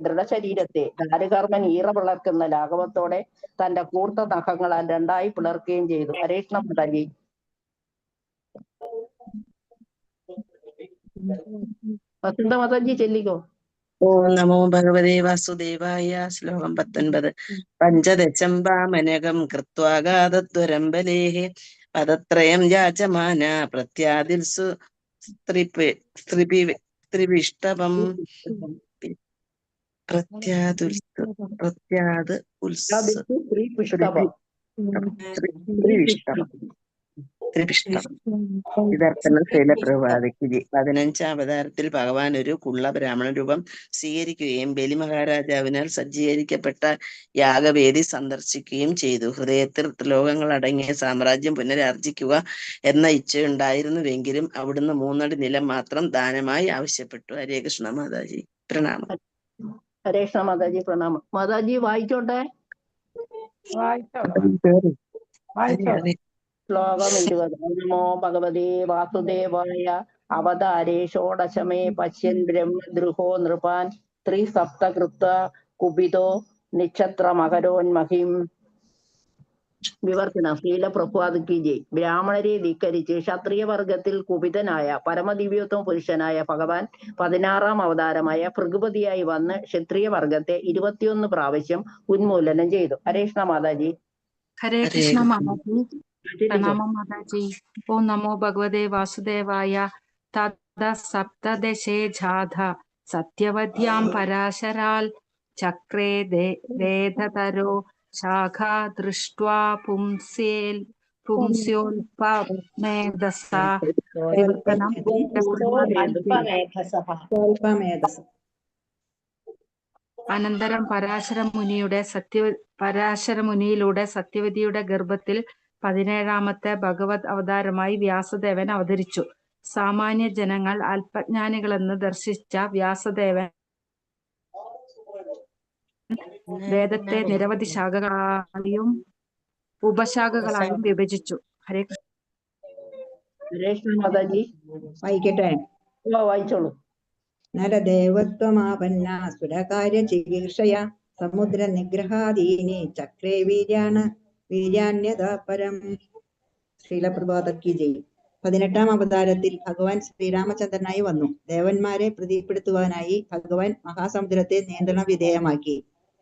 ദൃഢശരീരത്തെ ദാരുകർമ്മൻ ഈറ പിളർക്കുന്ന ലാഘവത്തോടെ തന്റെ കൂർത്ത നഖങ്ങളാൽ രണ്ടായി പിളർക്കുകയും ചെയ്തു. ഹരേഷ്ണ മാതാജി. വസന്ത മാതാജി ചെല്ലിക്കോ. ഓം നമോ ഭഗവതേ വാസുദേവായ. ശ്ലോകം 19. പഞ്ചദശംബാമനകം കൃത്വാഗാതദ്വരംബലേഹ പദത്രയം യാചമാന പ്രത്യാദിൽസു സ്ത്രീവിഷ്ടവം ഇതർത്ഥന ശൈലപ്രഭാതയ്ക്ക് 15 അവതാരത്തിൽ ഭഗവാൻ ഒരു കുള്ള ബ്രാഹ്മണ രൂപം സ്വീകരിക്കുകയും ബലി മഹാരാജാവിനാൽ സജ്ജീകരിക്കപ്പെട്ട യാഗവേദി സന്ദർശിക്കുകയും ചെയ്തു. ഹൃദയത്തിൽ ത്രിലോകങ്ങൾ അടങ്ങിയ സാമ്രാജ്യം പുനരാർജിക്കുക എന്ന ഇച്ഛയുണ്ടായിരുന്നുവെങ്കിലും അവിടുന്ന് 3 അടി നിലം മാത്രം ദാനമായി ആവശ്യപ്പെട്ടു. ഹരേ കൃഷ്ണ മാതാജി പ്രണാമം. ഹരേ കൃഷ്ണ മാതാജി പ്രണാമം. മാതാജി വായിച്ചോട്ടെ. ശ്ലോകം 20. നമോ ഭഗവതേ വാസുദേവായ. അവതാരേ ഷോഡശമേ പശ്യൻ ബ്രഹ്മദ്രുഹോ നൃപാൻ ത്രിസപ്തകൃത്ത കുപിതോ നിക്ഷത്രമകരോന്മഹിം. വിവർത്തനം. ശ്രീല പ്രഭുപാദ് ജയ്. ബ്രാഹ്മണരെ ധിക്കരിച്ച് ക്ഷത്രിയ വർഗത്തിൽ കുപിതനായ പരമദിവ്യോത്തമ പുരുഷനായ ഭഗവാൻ 16ാം അവതാരമായ ഭൃഗുപതിയായി വന്ന് ക്ഷത്രിയ വർഗത്തെ 21 പ്രാവശ്യം ഉന്മൂലനം ചെയ്തു. ഹരേ കൃഷ്ണ മാതാജി. ഹരേ കൃഷ്ണ മാതാജി പ്രണാമം മാതാജി. ഓം നമോ ഭഗവതേ വാസുദേവായ. തദ സപ്തദശേ ജാഥ സത്യവത്യാം പരാശരാൽ ചക്രേ വേദതരോ ശാഖ ദൃഷ്ട്വാ പുംസ്യോൽപമേധസ. അനന്തരം പരാശരമുനിയിലൂടെ സത്യവതിയുടെ ഗർഭത്തിൽ 17ാമത്തെ ഭഗവത് അവതാരമായി വ്യാസദേവൻ അവതരിച്ചു. സാമാന്യ ജനങ്ങൾ അല്പജ്ഞാനികളെന്ന് ദർശിച്ച വ്യാസദേവൻ വേദത്തെ നിരവധി ശാഖകളായും ഉപശാഖകളായും വിഭജിച്ചു. ഹരേ കൃഷ്ണ മാതാജി. വായിക്കട്ടെ. വായിച്ചോളൂ. നരദേവത്വമാപന്ന സുരകാര്യ ചികീർഷയ സമുദ്ര നിഗ്രഹാദീനി ചക്രേ വീര്യാന്യതാ പരം. ശ്രീലപ്രഭാതർക്ക് ജയ്. 18ാം അവതാരത്തിൽ ഭഗവാൻ ശ്രീരാമചന്ദ്രനായി വന്നു. ദേവന്മാരെ പ്രീതിപ്പെടുത്തുവാനായി ഭഗവാൻ മഹാസമുദ്രത്തെ നിയന്ത്രണ വിധേയമാക്കി.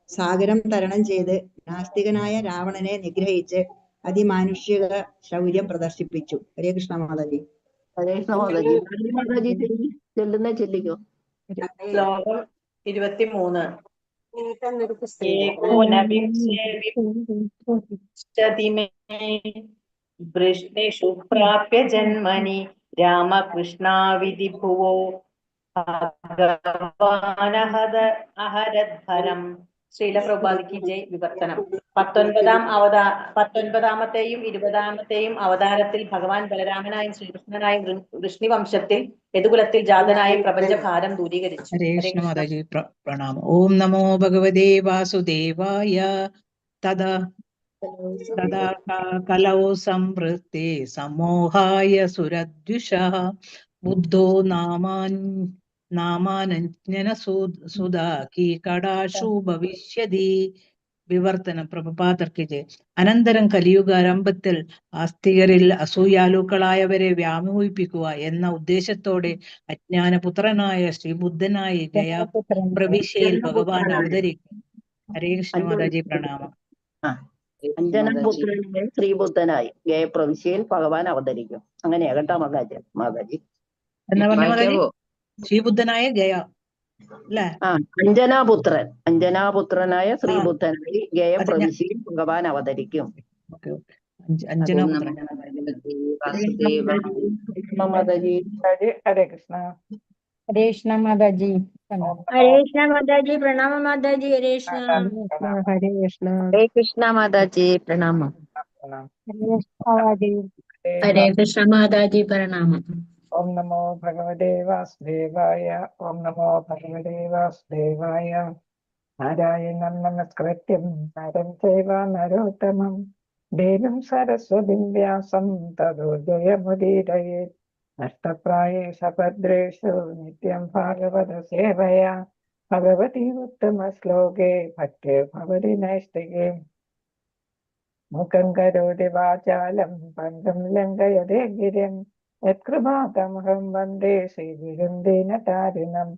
സാഗരം തരണം ചെയ്ത് നാസ്തികനായ രാവണനെ നിഗ്രഹിച്ച് അതിമാനുഷിക ശൗര്യം പ്രദർശിപ്പിച്ചു. ഹരേ കൃഷ്ണ മാതാജി. ഹരേ കൃഷ്ണ മാതാജി. മാതാജി ചെല്ലുന്ന ചെല്ലിക്കോ. ശ്ലോകം 23. വൃഷ്ണിഷു പ്രാപ്യ ജന്മനി രാമകൃഷ്ണാവിധി ഭുവോ അഹരദ്ഭരം. ശ്രീലപ്രഭാതിക്ക് ജയ്. വിവർത്തനം. 19ാമത്തെയും 20ാമത്തെയും അവതാരത്തിൽ ഭഗവാൻ ബലരാമനായും ശ്രീകൃഷ്ണനായും വൃഷ്ണിവംശത്തിൽ യദുകുലത്തിൽ ജാതനായ പ്രപഞ്ചഭാരം ദൂരീകരിച്ചു. മാതാജി പ്രണാമം. ഓം നമോ ഭഗവതേ വാസുദേവായ. തഥാ കലൗ സംവൃത്തെ സമോഹായ സുരദ്വിഷഃ ബുദ്ധോ നാമാനഞ്ജന സുധാ കീകടാശു ഭവിഷ്യതി. വിവർത്തനം. പ്രഭുപാദർക്ക് ജയ്. അനന്തരം കലിയുഗാരംഭത്തിൽ ആസ്തികരിൽ അസൂയാലുക്കളായവരെ വ്യാമോഹിപ്പിക്കുക എന്ന ഉദ്ദേശത്തോടെ അജ്ഞാനപുത്രനായ ശ്രീബുദ്ധനായി ഗയാ പ്രവിശ്യയിൽ ഭഗവാൻ അവതരിക്കും. ഹരേ കൃഷ്ണ മാതാജി പ്രണാമം. അഞ്ജനപുത്രനായ ശ്രീബുദ്ധനായി ഗയപ്രവിശ്യയിൽ ഭഗവാൻ അവതരിക്കും. അങ്ങനെയാ കേട്ടോ മാതാജി. മാതാജി എന്നാ പറഞ്ഞ മാതാജി? ശ്രീബുദ്ധനായ ഗയ അല്ലേ? അഞ്ജനാപുത്രനായ ശ്രീബുദ്ധനായി ഗയപ്രവിശ്യയിൽ ഭഗവാൻ അവതരിക്കും. മാതാജി. ഹരേ കൃഷ്ണ. ഹരേ കൃഷ്ണ മാതാജി. ഹരേ കൃഷ്ണ മാതാജി പ്രണാമം മാതാജി. ഹരേ കൃഷ്ണ. ഹരേ കൃഷ്ണ. ഹരേ കൃഷ്ണ മാതാജി പ്രണാമം. ഹരേ കൃഷ്ണ മാതാജി പ്രണാമം. ഓം നമോ ഭഗവതേ വാസുദേവായ. ഓം നമോ ഭഗവതേ വാസുദേവായ. നാരായണം നമസ്കൃത്യം നരം ചൈവ നരോത്തമം ദേവീം സരസ്വതീം വ്യാസം തതോ ജയമുദീരയേത്. നഷ്ടപ്രായേഷ ഭദ്രേഷു നിത്യം ഭാഗവത സേവയാ ഭഗവതി ഉത്തമ ശ്ലോകേ ഭക്തിർഭവതി നൈഷ്ഠികേ മുഖം കരോതി വാചാലം പന്തം ലംഘയതേ ഗിരിം യത്കൃപാതമഹം വന്ദേ ശ്രീഗുരും ദീനതാരിണം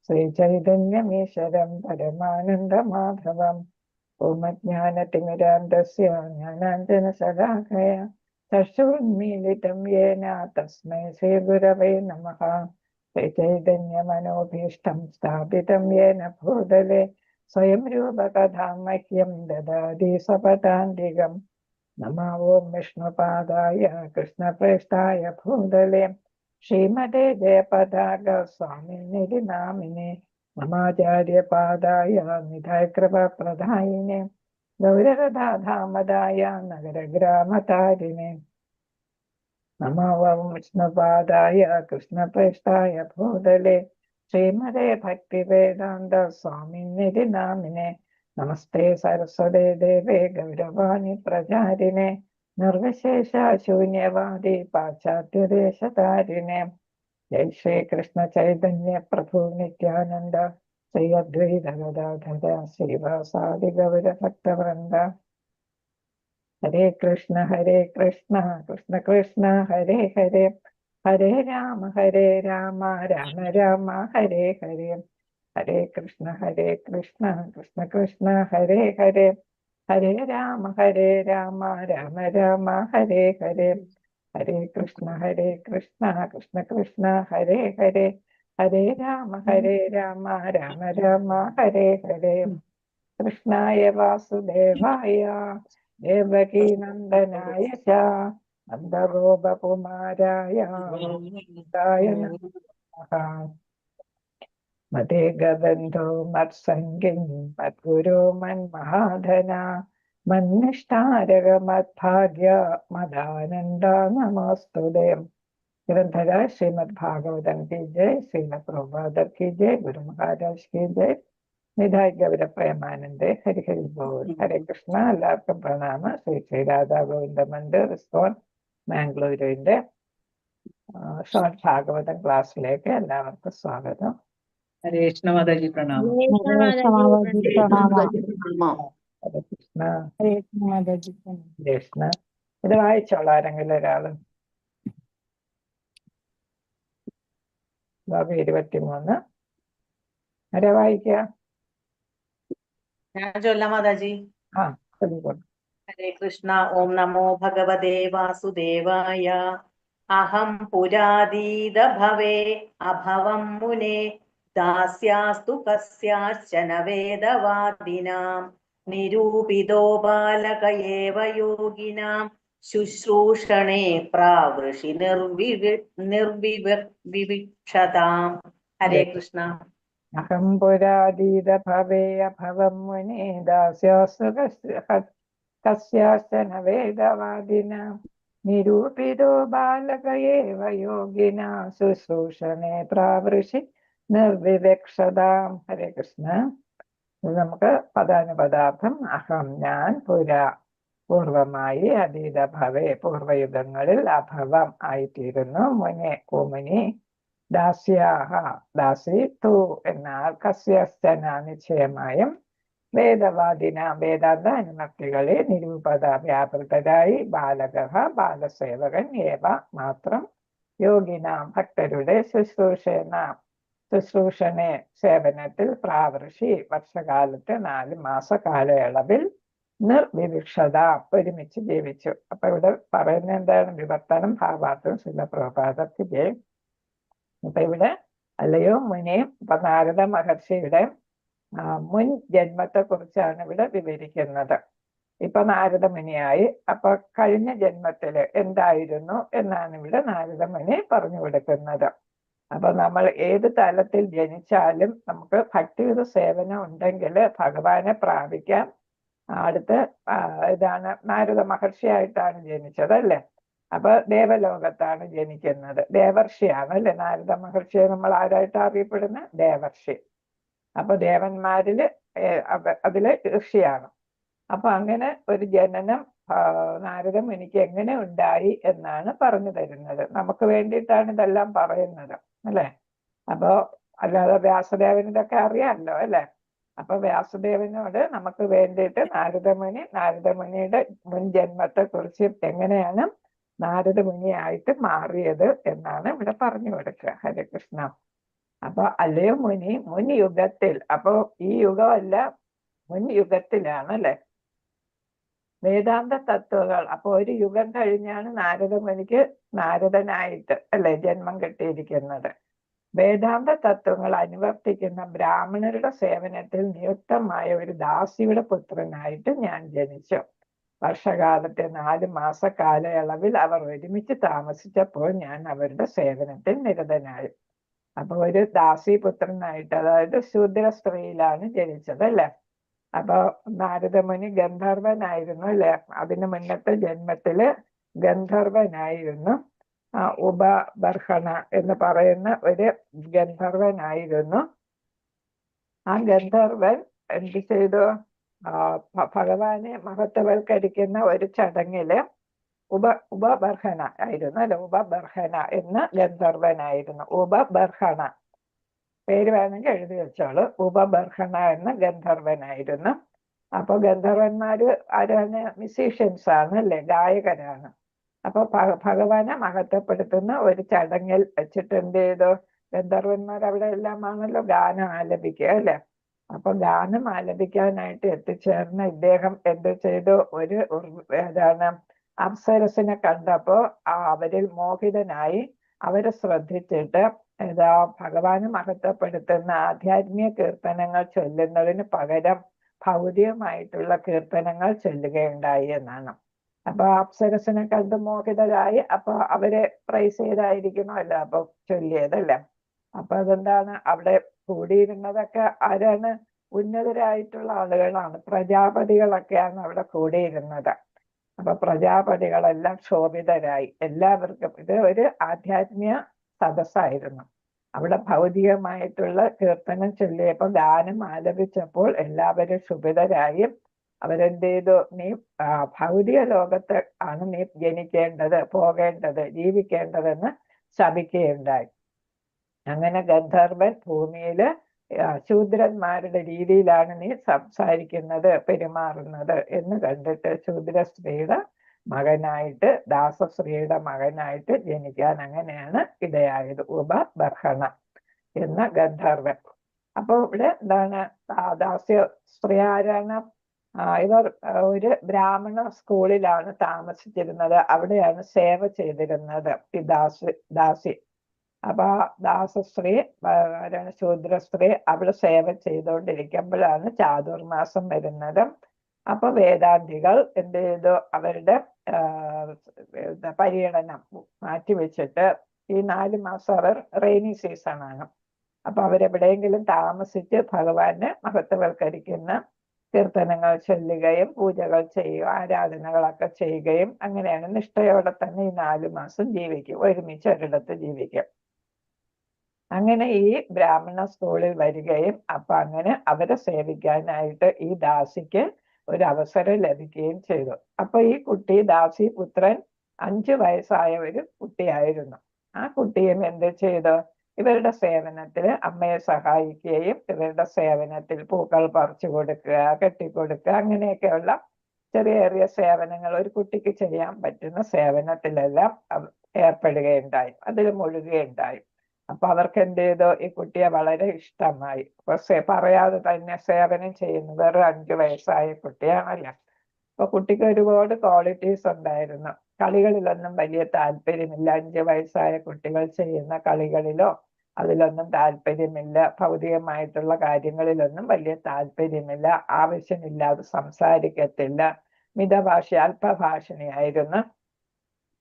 ശ്രീചൈതന്യമീശ്വരം പരമാനന്ദമാധവം ഓമജ്ഞാനതിമിരാന്തസ്യ ജ്ഞാനാഞ്ജനശലാഖയ ചക്ഷുരുന്മീലിതം യേന തസ്മൈ ശ്രീഗുരവേ നമഃ ചൈതന്യമനോഭീഷ്ടം സ്ഥാപിതം യേന ഭൂതലേ സ്വയം രൂപകഥാം മഹ്യം ദദാതി സ്വപദാന്തികം നമോ ഓം വിഷ്ണുപാദായ കൃഷ്ണപ്രേഷ്ഠായ ഭൂതലേ ശ്രീമതേ ജയപതാക സ്വാമിനിധി നാമിനെ നമാചാര്യപാദായ നിധായകൃപപ്രദായിനെ ഗൗരവധാമദായ നഗരഗ്രാമതാരിണെ നമോ ഓം വിഷ്ണുപാദായ കൃഷ്ണപ്രേഷ്ഠായ ഭൂതലേ ശ്രീമതേ ഭക്തിവേദാന്ത സ്വാമിനിധി നാമിനെ നമസ്തേ സരസ്വതേ ദേവേ ഗൗരവാണി പ്രചാരിണെ നിർവിശേഷ ശൂന്യവാദി പാശ്ചാത്യദേശതാരിണെ ജയ ശ്രീകൃഷ്ണ ചൈതന്യ പ്രഭു നിത്യാനന്ദ ശ്രീ അദ്വൈത ഗദാധര ശ്രീവാസാദി ഗൗര ഭക്തവൃന്ദ ഹരേ കൃഷ്ണ കൃഷ്ണ കൃഷ്ണ ഹരേ ഹരേ ഹരേ രാമ രാമ രാമ ഹരേ ഹരേ ഹരേ കൃഷ്ണ കൃഷ്ണ കൃഷ്ണ ഹരേ ഹരേ ഹരേ രാമ രാമ രാമ ഹരേ ഹരേ ഹരേ കൃഷ്ണ കൃഷ്ണ കൃഷ്ണ ഹരേ ഹരേ ഹരേ രാമ രാമ രാമ ഹരേ ഹരേ കൃഷ്ണായ വാസുദേവായ ദേവകീ നന്ദനായ ച നന്ദഗോപകുമാരായ നമഃ മതേ ഗബന്ധോ മത്സംഗിൻ മദ്ഗുരു മന്മഹാധന മന്നിഷ്ഠാരക മദ്ഭാഗ്യ മദാനന്ദ നമോസ്തുതേ ഗ്രന്ഥര ശ്രീമദ് ഭാഗവതം की जय श्रील प्रभुपाद की जय गुरु महाराज की जय നിധായ് ഗൗര പ്രേമാനന്ദേ ഹരി ഹരി ബോൾ ഹരേ കൃഷ്ണ എല്ലാവർക്കും പ്രണാമ ശ്രീ ശ്രീ രാധാ ഗോവിന്ദ മന്ദിർ ഇസ്കോൺ മാംഗ്ലൂരിന്റെ ഷോർട്ട് ഭാഗവതം ക്ലാസ്സിലേക്ക് എല്ലാവർക്കും സ്വാഗതം. ഹരേ കൃഷ്ണ മാതാജി പ്രണാമം. ഹരേ കൃഷ്ണ മാതാജി പ്രണാമം. ഹരേ കൃഷ്ണ ഹരേ കൃഷ്ണ മാതാജി. കൃഷ്ണ. ഇത് വായിച്ചോളൂ ആരെങ്കിലും ഒരാള്. ഭാഗം 23 ആരാ വായിക്കുക? ഞാൻ ചൊല്ലാം മാതാജി. ചൊല്ലിക്കോട്ടെ. ഹരേ കൃഷ്ണ. ഓം നമോ ഭഗവതേ വാസുദേവായ. അഹം പുരാതീത ഭവേ അഭവം മുനെ ദാസ്യാസ്തു കസ്യാശ്ചന വേദവാദിനാം നിരൂപിതോ ബാലക ഏവ യോഗിനാം ശുശ്രൂഷണേ പ്രാവൃഷി നിർവിവിക്ഷതാം. ഹരേ കൃഷ്ണ. അഹം പുരാതീത ഭവേ അഭവം മുനെ ദാസ്യാസ്തു കസ്യാശ്ചന വേദവാദിനാം നിരൂപിതോ ബാലക ഏവ യോഗിനാ ശുശ്രൂഷണേ പ്രാവൃഷി നിർവിവക്ഷതാം. ഹരേ കൃഷ്ണ. നമുക്ക് പദാനുപദാർത്ഥം. അഹം ഞാൻ, പുരാ പൂർവമായി, അതീത ഭവേ പൂർവയുഗങ്ങളിൽ, അഭവം ആയിത്തീരുന്നു, മുനെ ഓമുനി, ദാസ്യാഹ ദാസി, തു എന്നാൽ കസ്യശ്ചന നിശ്ചയമായും, വേദവാദിന വേദാന്ത അനുമക്തികളെ, നിരൂപത വ്യാപൃതരായി, ബാലക ബാലസേവകൻ, ഏവ മാത്രം, യോഗിന ഭക്തരുടെ, ശുശ്രൂഷണെ സേവനത്തിൽ, പ്രാവൃഷി വർഷകാലത്ത് 4 മാസ കാലയളവിൽ, നിർവിവിക്ഷത ഒരുമിച്ച് ജീവിച്ചു. അപ്പൊ ഇവിടെ പറയുന്നത് എന്താണ്? വിവർത്തനം ഭാവാർത്ഥം ശ്രീല പ്രഭുപാദർക്ക് ജയ്. അപ്പൊ ഇവിടെ അല്ലയോ മുനെ, ഇപ്പൊ നാരദ മഹർഷിയുടെ മുൻ ജന്മത്തെ കുറിച്ചാണ് ഇവിടെ വിവരിക്കുന്നത്. ഇപ്പൊ നാരദ മുനിയായി, അപ്പൊ കഴിഞ്ഞ ജന്മത്തില് എന്തായിരുന്നു എന്നാണ് ഇവിടെ നാരദ മുനി പറഞ്ഞു കൊടുക്കുന്നത്. അപ്പൊ നമ്മൾ ഏത് തലത്തിൽ ജനിച്ചാലും നമുക്ക് ഭക്തിയുത സേവനം ഉണ്ടെങ്കിൽ ഭഗവാനെ പ്രാപിക്കാം. അടുത്ത് ഇതാണ് നാരദ മഹർഷിയായിട്ടാണ് ജനിച്ചത് അല്ലേ? അപ്പൊ ദേവലോകത്താണ് ജനിക്കുന്നത്. ദേവർഷിയാണ് അല്ലെ നാരദ മഹർഷിയെ നമ്മൾ ആരായിട്ട് അറിയപ്പെടുന്ന? ദേവർഷി. അപ്പൊ ദേവന്മാരില് അതില് ഋഷിയാണ്. അപ്പൊ അങ്ങനെ ഒരു ജനനം നാരദ മുനിക്ക് എങ്ങനെ ഉണ്ടായി എന്നാണ് പറഞ്ഞു തരുന്നത്. നമുക്ക് വേണ്ടിയിട്ടാണ് ഇതെല്ലാം പറയുന്നത് അല്ലെ? അപ്പോ അല്ലാതെ വ്യാസദേവനിതൊക്കെ അറിയാമല്ലോ അല്ലെ. അപ്പൊ വ്യാസദേവനോട് നമുക്ക് വേണ്ടിയിട്ട് നാരദമുനിയുടെ മുൻ ജന്മത്തെ കുറിച്ച് എങ്ങനെയാണ് നാരദമുനിയായിട്ട് മാറിയത് എന്നാണ് ഇവിടെ പറഞ്ഞു കൊടുക്കുക. ഹരേ കൃഷ്ണ. അപ്പൊ അല്ലയോ മുൻ യുഗത്തിൽ, അപ്പൊ ഈ യുഗമല്ല മുൻ യുഗത്തിലാണ് അല്ലെ വേദാന്ത തത്വങ്ങൾ. അപ്പൊ ഒരു യുഗം കഴിഞ്ഞാണ് നാരദമുനിക്ക് നാരദനായിട്ട് അല്ലെ ജന്മം കിട്ടിയിരിക്കുന്നത്. വേദാന്ത തത്വങ്ങൾ അനുവർത്തിക്കുന്ന ബ്രാഹ്മണരുടെ സേവനത്തിൽ നിയുക്തമായ ഒരു ദാസിയുടെ പുത്രനായിട്ട് ഞാൻ ജനിച്ചു. വർഷകാലത്തെ 4 മാസ കാലയളവിൽ അവർ ഒരുമിച്ച് താമസിച്ചപ്പോൾ ഞാൻ അവരുടെ സേവനത്തിൽ നിരതനായി. അപ്പൊ ഒരു ദാസിപുത്രനായിട്ട്, അതായത് ശൂദ്ര സ്ത്രീയിലാണ് ജനിച്ചത് അല്ലെ. അപ്പൊ നാരദമുനി ഗന്ധർവനായിരുന്നു അല്ലെ. അതിന് മുന്നത്തെ ജന്മത്തില് ഗന്ധർവനായിരുന്നു. ഉപബർഹണ എന്ന് പറയുന്ന ഒരു ഗന്ധർവനായിരുന്നു. ആ ഗന്ധർവൻ എന്ത് ചെയ്തു? ഭഗവാനെ മഹത്വവൽക്കരിക്കുന്ന ഒരു ചടങ്ങില് ഉപബർഹണ ആയിരുന്നു അല്ലെ. ഉപബർഹണ എന്ന ഗന്ധർവനായിരുന്നു. ഉപബർഹണ പേര് വേണമെങ്കിൽ എഴുതി വെച്ചോളൂ. ഉപബർഹണ എന്ന ഗന്ധർവനായിരുന്നു. അപ്പൊ ഗന്ധർവന്മാര് ആരാണ്? മ്യൂസീഷ്യൻസ് ആണ് അല്ലെ, ഗായകരാണ്. അപ്പൊ ഭഗവാനെ മഹത്വപ്പെടുത്തുന്ന ഒരു ചടങ്ങിൽ വെച്ചിട്ട് എന്ത് ചെയ്തു? ഗന്ധർവന്മാർ അവിടെ എല്ലാമാണല്ലോ ഗാനം ആലപിക്കുക അല്ലെ. അപ്പൊ ഗാനം ആലപിക്കാനായിട്ട് എത്തിച്ചേർന്ന ഇദ്ദേഹം എന്ത് ചെയ്തു? ഒരു ഏതാണ് അപ്സരസിനെ കണ്ടപ്പോ അവരിൽ മോഹിതനായി അവരെ ശ്രദ്ധിച്ചിട്ട് ഭഗവാനെ മഹത്വപ്പെടുത്തുന്ന ആധ്യാത്മിക കീർത്തനങ്ങൾ ചൊല്ലുന്നതിന് പകരം ഭൗതികമായിട്ടുള്ള കീർത്തനങ്ങൾ ചൊല്ലുകയുണ്ടായി എന്നാണ്. അപ്പൊ അപ്സരസിനെ കണ്ട് മോഹിതരായി അപ്പൊ അവരെ പ്രൈസ് ചെയ്തായിരിക്കണമല്ലോ അപ്പൊ ചൊല്ലിയതല്ലേ. അപ്പൊ അതെന്താണ്? അവിടെ കൂടിയിരുന്നതൊക്കെ ആരാണ്? ഉന്നതരായിട്ടുള്ള ആളുകളാണ്, പ്രജാപതികളൊക്കെയാണ് അവിടെ കൂടിയിരുന്നത്. അപ്പൊ പ്രജാപതികളെല്ലാം ശോഭിതരായി. എല്ലാവർക്കും ഇത് ഒരു ആധ്യാത്മിക സദസ്സായിരുന്നു. അവിടെ ഭൗതികമായിട്ടുള്ള കീർത്തനം ചൊല്ലിയപ്പോൾ ഗാനം ആലപിച്ചപ്പോൾ എല്ലാവരും ശുഭിതരായി. അവരെന്ത് ചെയ്തു? നീ ഭൗതിക ലോകത്ത് ആണ് നീ ജനിക്കേണ്ടത്, പോകേണ്ടത്, ജീവിക്കേണ്ടതെന്ന് ശപിക്കുകയുണ്ടായി. അങ്ങനെ ഗന്ധർവൻ ഭൂമിയില് ശൂദ്രന്മാരുടെ രീതിയിലാണ് നീ സംസാരിക്കുന്നത്, പെരുമാറുന്നത് എന്ന് കണ്ടിട്ട് ശൂദ്ര സ്ത്രീയുടെ മകനായിട്ട്, ദാസശ്രീയുടെ മകനായിട്ട് ജനിക്കാൻ അങ്ങനെയാണ് ഇടയായത്. ഉപബർഹണ എന്ന ഗന്ധർവൻ. അപ്പൊ ഇവിടെ എന്താണ്? ദാസ്യ സ്ത്രീ ആരാണ്? ഇവർ ഒരു ബ്രാഹ്മണ സ്കൂളിലാണ് താമസിച്ചിരുന്നത്. അവിടെയാണ് സേവ ചെയ്തിരുന്നത് ഈ ദാസി. അപ്പൊ ദാസസ്ത്രീ ശൂദ്ര സ്ത്രീ അവിടെ സേവ ചെയ്തുകൊണ്ടിരിക്കുമ്പോഴാണ് ചാതുർമാസം വരുന്നത്. അപ്പൊ വേദാന്തികൾ എന്ത് ചെയ്തു? അവരുടെ പര്യടനം മാറ്റിവെച്ചിട്ട് ഈ 4 മാസം അവർ റെയിനി സീസൺ ആണ്. അപ്പൊ അവരെവിടെയെങ്കിലും താമസിച്ച് ഭഗവാനെ മഹത്വവൽക്കരിക്കുന്ന കീർത്തനങ്ങൾ ചൊല്ലുകയും പൂജകൾ ചെയ്യുകയും ആരാധനകളൊക്കെ ചെയ്യുകയും അങ്ങനെയാണ് നിഷ്ഠയോടെ തന്നെ ഈ 4 മാസം ജീവിക്കും, ഒരുമിച്ച് ഒരിടത്ത് ജീവിക്കും. അങ്ങനെ ഈ ബ്രാഹ്മണ സ്കൂളിൽ വരികയും അപ്പൊ അങ്ങനെ അവരെ സേവിക്കാനായിട്ട് ഈ ദാസിക്ക് ഒരു അവസരം ലഭിക്കുകയും ചെയ്തു. അപ്പൊ ഈ കുട്ടി, ദാസി പുത്രൻ 5 വയസ്സായ ഒരു കുട്ടിയായിരുന്നു. ആ കുട്ടിയും എന്ത് ചെയ്തു? ഇവരുടെ സേവനത്തിൽ അമ്മയെ സഹായിക്കുകയും ഇവരുടെ സേവനത്തിൽ പൂക്കൾ പറിച്ചു കൊടുക്കുക, കെട്ടിക്കൊടുക്കുക, അങ്ങനെയൊക്കെയുള്ള ചെറിയ ചെറിയ സേവനങ്ങൾ ഒരു കുട്ടിക്ക് ചെയ്യാൻ പറ്റുന്ന സേവനത്തിലെല്ലാം ഏർപ്പെടുകയുണ്ടായി, അതിൽ മുഴുകുകയുണ്ടായി. അപ്പൊ അവർക്ക് എന്ത് ചെയ്തു? ഈ കുട്ടിയെ വളരെ ഇഷ്ടമായി. അപ്പൊ പറയാതെ തന്നെ സേവനം ചെയ്യുന്നു. വെറും 5 വയസ്സായ കുട്ടിയാണല്ലോ. അപ്പൊ കുട്ടിക്ക് ഒരുപാട് ക്വാളിറ്റീസ് ഉണ്ടായിരുന്നു. കളികളിലൊന്നും വലിയ താല്പര്യമില്ല. 5 വയസ്സായ കുട്ടികൾ ചെയ്യുന്ന കളികളിലോ അതിലൊന്നും താല്പര്യമില്ല. ഭൗതികമായിട്ടുള്ള കാര്യങ്ങളിലൊന്നും വലിയ താല്പര്യമില്ല. ആവശ്യമില്ലാതെ സംസാരിക്കത്തില്ല. മിതഭാഷ, അല്പഭാഷണിയായിരുന്നു.